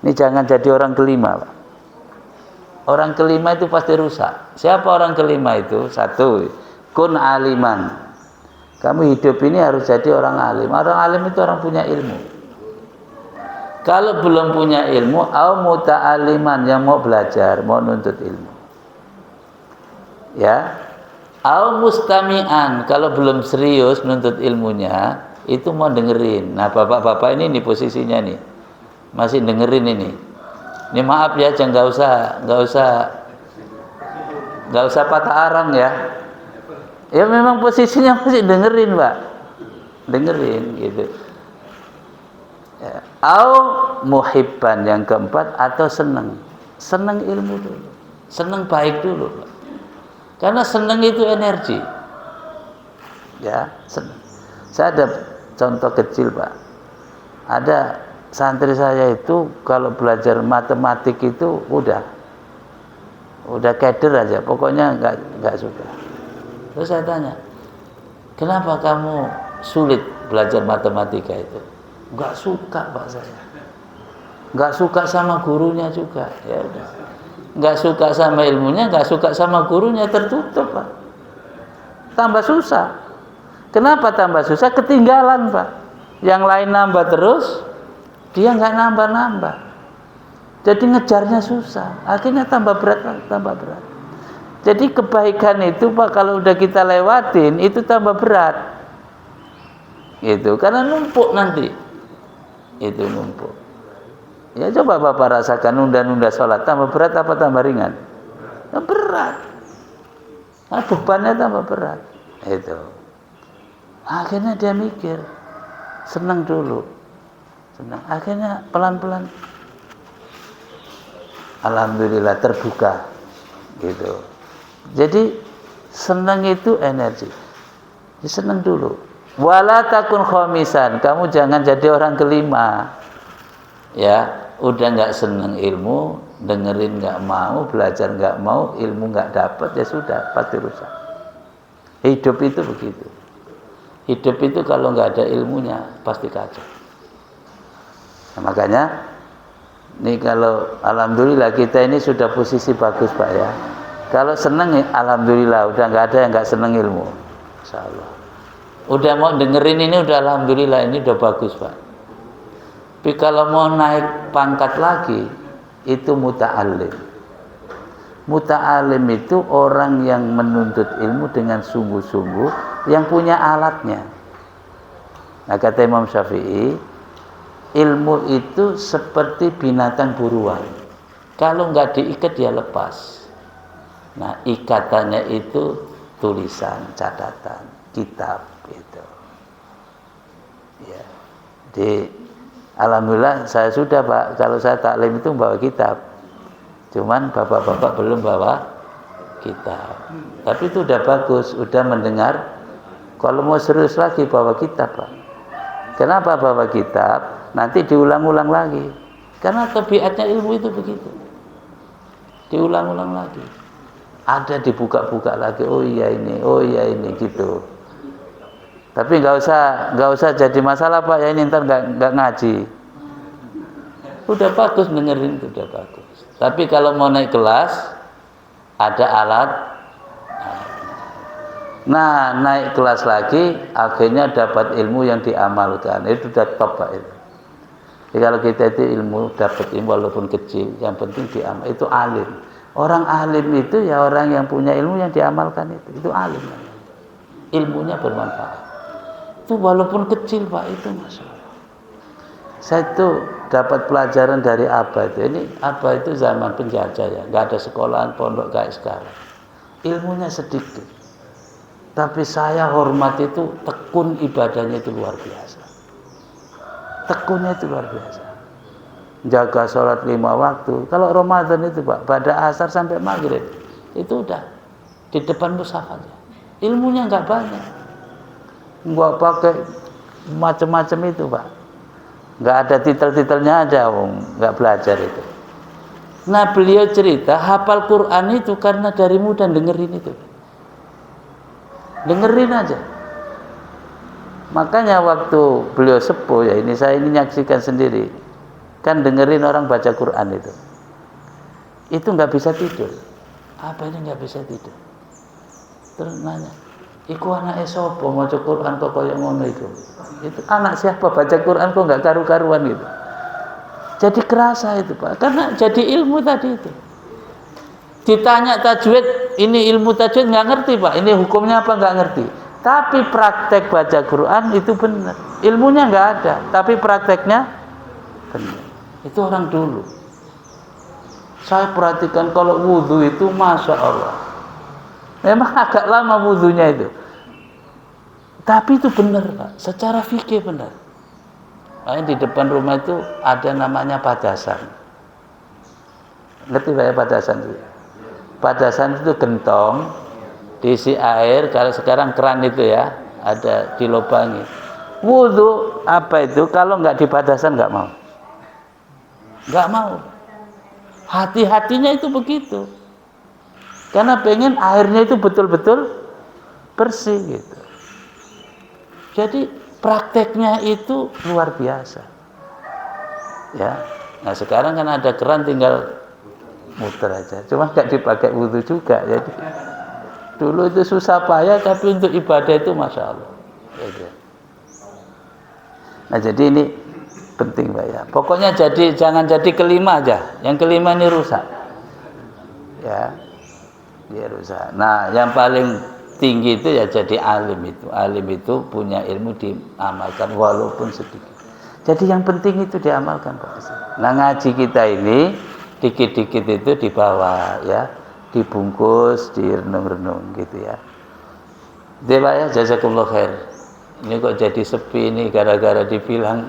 ini jangan jadi orang kelima Pak. Orang kelima itu pasti rusak. Siapa orang kelima itu? Satu, kun aliman. Kamu hidup ini harus jadi orang alim. Orang alim itu orang punya ilmu. Kalau belum punya ilmu, au muta'aliman, yang mau belajar, mau nuntut ilmu. Ya. Au mustami'an, kalau belum serius nuntut ilmunya, itu mau dengerin. Nah, bapak-bapak ini posisinya nih. Masih dengerin ini. Ini maaf ya, jangan enggak usah patah arang ya. Ya memang posisinya masih dengerin Pak, dengerin gitu. Ya. Au muhibban, yang keempat, atau senang ilmu dulu, senang baik dulu Pak. Karena senang itu energi. Ya, senang. Saya ada contoh kecil Pak. Ada santri saya itu kalau belajar matematik itu udah udah keder aja, pokoknya nggak suka. Terus saya tanya, kenapa kamu sulit belajar matematika itu? Nggak suka Pak saya. Nggak suka sama gurunya juga. Ya udah. Nggak suka sama ilmunya, nggak suka sama gurunya, tertutup Pak. Tambah susah. Kenapa tambah susah? Ketinggalan Pak. Yang lain nambah terus, dia nggak nambah-nambah. Jadi ngejarnya susah. Akhirnya tambah berat. Jadi kebaikan itu Pak, kalau udah kita lewatin, itu tambah berat. Itu karena numpuk nanti. Itu numpuk. Ya coba Bapak rasakan nunda-nunda sholat, tambah berat apa tambah ringan? Nah, berat. Nah, bebannya tambah berat. Itu. Akhirnya dia mikir, senang dulu. Senang. Akhirnya pelan-pelan, alhamdulillah terbuka. Gitu. Jadi senang itu energi. Jadi senang dulu. Wala takun khomisan, kamu jangan jadi orang kelima. Ya, udah nggak senang ilmu, dengerin nggak mau, belajar nggak mau, ilmu nggak dapat, ya sudah, pasti rusak. Hidup itu begitu. Hidup itu kalau nggak ada ilmunya pasti kacau. Nah, makanya nih kalau alhamdulillah kita ini sudah posisi bagus Pak ya. Kalau senang alhamdulillah, udah nggak ada yang nggak senang ilmu. Insyaallah. Udah mau dengerin ini udah alhamdulillah, ini udah bagus Pak. Tapi kalau mau naik pangkat lagi, itu muta'alim. Muta'alim itu orang yang menuntut ilmu dengan sungguh-sungguh, yang punya alatnya. Nah kata Imam Syafi'i, ilmu itu seperti binatang buruan. Kalau nggak diikat dia lepas. Nah ikatannya itu tulisan, catatan, kitab gitu. Ya. Di alhamdulillah saya sudah Pak, kalau saya taklim itu bawa kitab. Cuman bapak-bapak belum bawa kitab. Tapi itu udah bagus, udah mendengar. Kalau mau serius lagi bawa kitab Pak. Kenapa bawa kitab? Nanti diulang-ulang lagi. Karena tabiatnya ilmu itu begitu. Diulang-ulang lagi. Ada dibuka-buka lagi. Oh iya ini gitu. Tapi nggak usah jadi masalah Pak ya, ini ntar nggak ngaji. Udah bagus dengerin, udah bagus. Tapi kalau mau naik kelas ada alat. Nah naik kelas lagi akhirnya dapat ilmu yang diamalkan. Itu udah top Pak itu. Jadi kalau kita itu ilmu dapat ilmu walaupun kecil, yang penting diamal. Itu alim. Orang alim itu ya orang yang punya ilmu yang diamalkan itu. Itu alim. Ilmunya bermanfaat. Itu walaupun kecil Pak, itu Masya Allah. Saya itu dapat pelajaran dari Abah itu. Ini Abah itu zaman penjajah ya, nggak ada sekolahan pondok kayak sekarang. Ilmunya sedikit, tapi saya hormat itu tekun ibadahnya itu luar biasa. Tekunnya itu luar biasa. Jaga sholat 5 waktu. Kalau Ramadan itu Pak, pada asar sampai maghrib itu udah di depan mushaf aja. Ilmunya nggak banyak. Nggak pakai macam-macam itu Pak, nggak ada titel-titelnya aja, nggak belajar itu. Nah beliau cerita hafal Quran itu karena dari muda dengerin itu, dengerin aja. Makanya waktu beliau sepuh ya, ini saya ini nyaksikan sendiri, kan dengerin orang baca Quran itu nggak bisa tidur. Apa ini nggak bisa tidur? Terus nanya, iku anak sapa maca Quran kok kaya ngono itu. Itu anak siapa baca Quran kok enggak karu-karuan gitu. Jadi kerasa itu Pak, karena jadi ilmu tadi itu. Ditanya tajwid, ini ilmu tajwid enggak ngerti Pak, ini hukumnya apa enggak ngerti. Tapi praktek baca Quran itu benar. Ilmunya enggak ada, tapi prakteknya benar. Itu orang dulu. Saya perhatikan kalau wudu itu Masya Allah, memang agak lama wudunya itu. Tapi itu benar Pak, secara fikih benar. Nah, di depan rumah itu ada namanya padasan. Ngerti Pak ya padasan itu? Padasan itu gentong, diisi air, kalau sekarang keran itu ya, ada dilobangi. Wudu apa itu, kalau nggak di padasan nggak mau. Nggak mau. Hati-hatinya itu begitu. Karena pengen airnya itu betul-betul bersih gitu. Jadi prakteknya itu luar biasa. Ya. Nah, sekarang kan ada keran tinggal muter aja. Cuma nggak dipakai wudu juga. Jadi dulu itu susah payah, tapi untuk ibadah itu masya Allah. Gitu. Nah, jadi ini penting Pak ya. Pokoknya jangan jadi kelima aja. Yang kelima ini rusak. Ya. Dia rusak. Nah, yang paling tinggi itu ya jadi alim itu. Alim itu punya ilmu diamalkan walaupun sedikit. Jadi yang penting itu diamalkan Pak. Nah, ngaji kita ini dikit-dikit itu dibawa ya, dibungkus, direnung-renung gitu ya. Dia Pak ya, jazakumullah khair. Ini kok jadi sepi ini gara-gara dibilang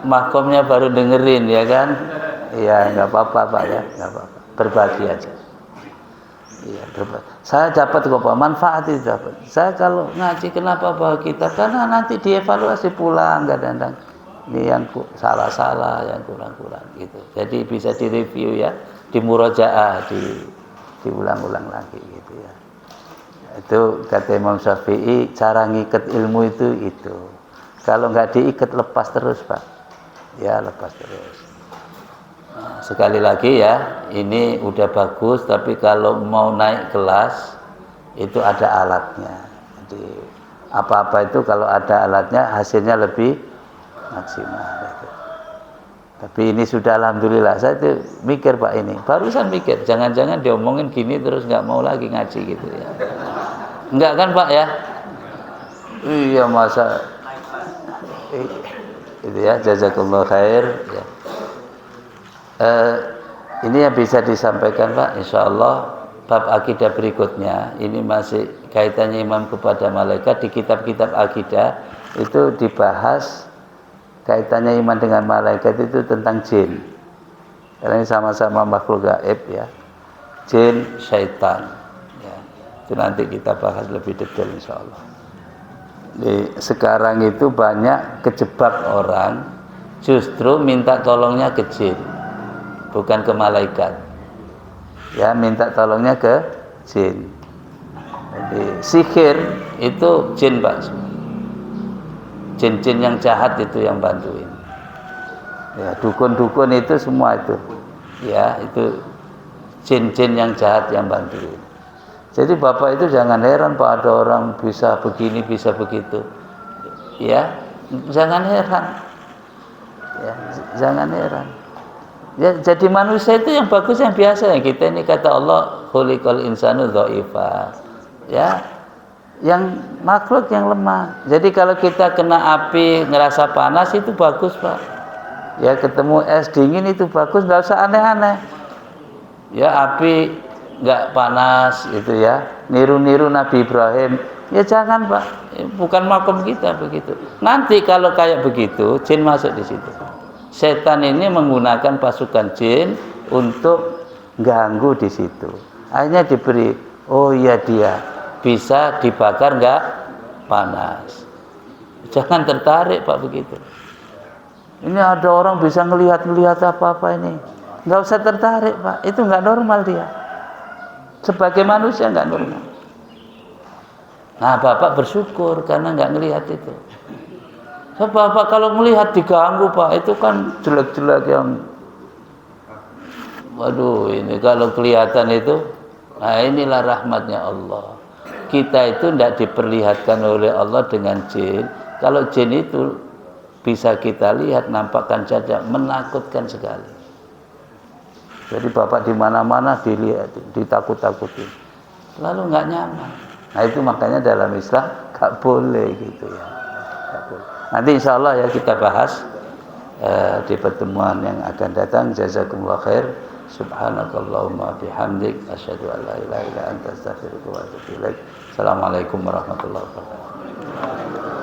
makomnya baru dengerin ya kan? Iya, nggak apa-apa Pak ya, nggak apa-apa. Berbagi aja. Iya, berbagi. Saya dapat kok Pak, manfaat itu dapat. Saya kalau ngaji kenapa bawa kitab? Karena nanti dievaluasi pulang kadang-kadang. Ini yang salah-salah, yang kurang-kurang gitu. Jadi bisa direview ya, dimurajaah, diulang-ulang lagi gitu ya. Itu kata Imam Syafi'i, cara ngikat ilmu itu. Kalau nggak diikat lepas terus Pak. Ya lepas terus. Nah, sekali lagi ya, ini udah bagus, tapi kalau mau naik kelas itu ada alatnya. Jadi apa-apa itu kalau ada alatnya hasilnya lebih maksimal. Gitu. Tapi ini sudah alhamdulillah. Saya tuh mikir Pak ini, barusan mikir, jangan-jangan diomongin gini terus nggak mau lagi ngaji gitu ya. Enggak kan Pak ya? Iya masa itu ya, jazakallahu khair ya. Ini yang bisa disampaikan Pak, insyaallah bab akidah berikutnya ini masih kaitannya iman kepada malaikat. Di kitab-kitab akidah itu dibahas kaitannya iman dengan malaikat itu tentang jin. Karena ini sama-sama makhluk gaib ya. Jin, syaitan ya. Itu nanti kita bahas lebih detail insyaallah. Sekarang itu banyak kejebak orang justru minta tolongnya ke jin, bukan ke malaikat. Ya, minta tolongnya ke jin. Jadi sihir itu jin Pak. Jin-jin yang jahat itu yang bantuin. Ya, dukun-dukun itu semua itu. Ya, itu jin-jin yang jahat yang bantuin. Jadi Bapak itu jangan heran Pak ada orang bisa begini, bisa begitu. Ya, jangan heran. Ya, jangan heran. Ya, jadi manusia itu yang bagus yang biasa yang kita ini kata Allah khuliqal insanu dhaifa. Ya. Yang makhluk yang lemah. Jadi kalau kita kena api ngerasa panas itu bagus Pak. Ya ketemu es dingin itu bagus, nggak usah aneh-aneh. Ya api nggak panas itu ya, niru-niru Nabi Ibrahim. Ya jangan Pak, bukan makom kita begitu. Nanti kalau kayak begitu, jin masuk di situ. Setan ini menggunakan pasukan jin untuk ganggu di situ. Akhirnya diberi, oh iya dia bisa dibakar nggak panas. Jangan tertarik Pak begitu. Ini ada orang bisa ngelihat apa-apa ini, nggak usah tertarik Pak. Itu nggak normal dia. Sebagai manusia nggak normal. Nah Bapak bersyukur karena nggak ngelihat itu. So, Bapak kalau melihat diganggu Pak, itu kan jelek-jelek yang, waduh ini kalau kelihatan itu, nah inilah rahmatnya Allah. Kita itu tidak diperlihatkan oleh Allah dengan jin. Kalau jin itu bisa kita lihat, nampakkan saja, menakutkan sekali. Jadi Bapak di mana-mana dilihat, ditakut-takutin, lalu nggak nyaman. Nah itu makanya dalam Islam nggak boleh gitu ya. Nggak boleh. Nanti insya Allah ya kita bahas di pertemuan yang akan datang. Jazakumullah khair. Subhanakallahumma bihamdik asyhadu an la ilaha illa anta astaghfiruka wa atubu ilaik. Assalamualaikum warahmatullahi wabarakatuh.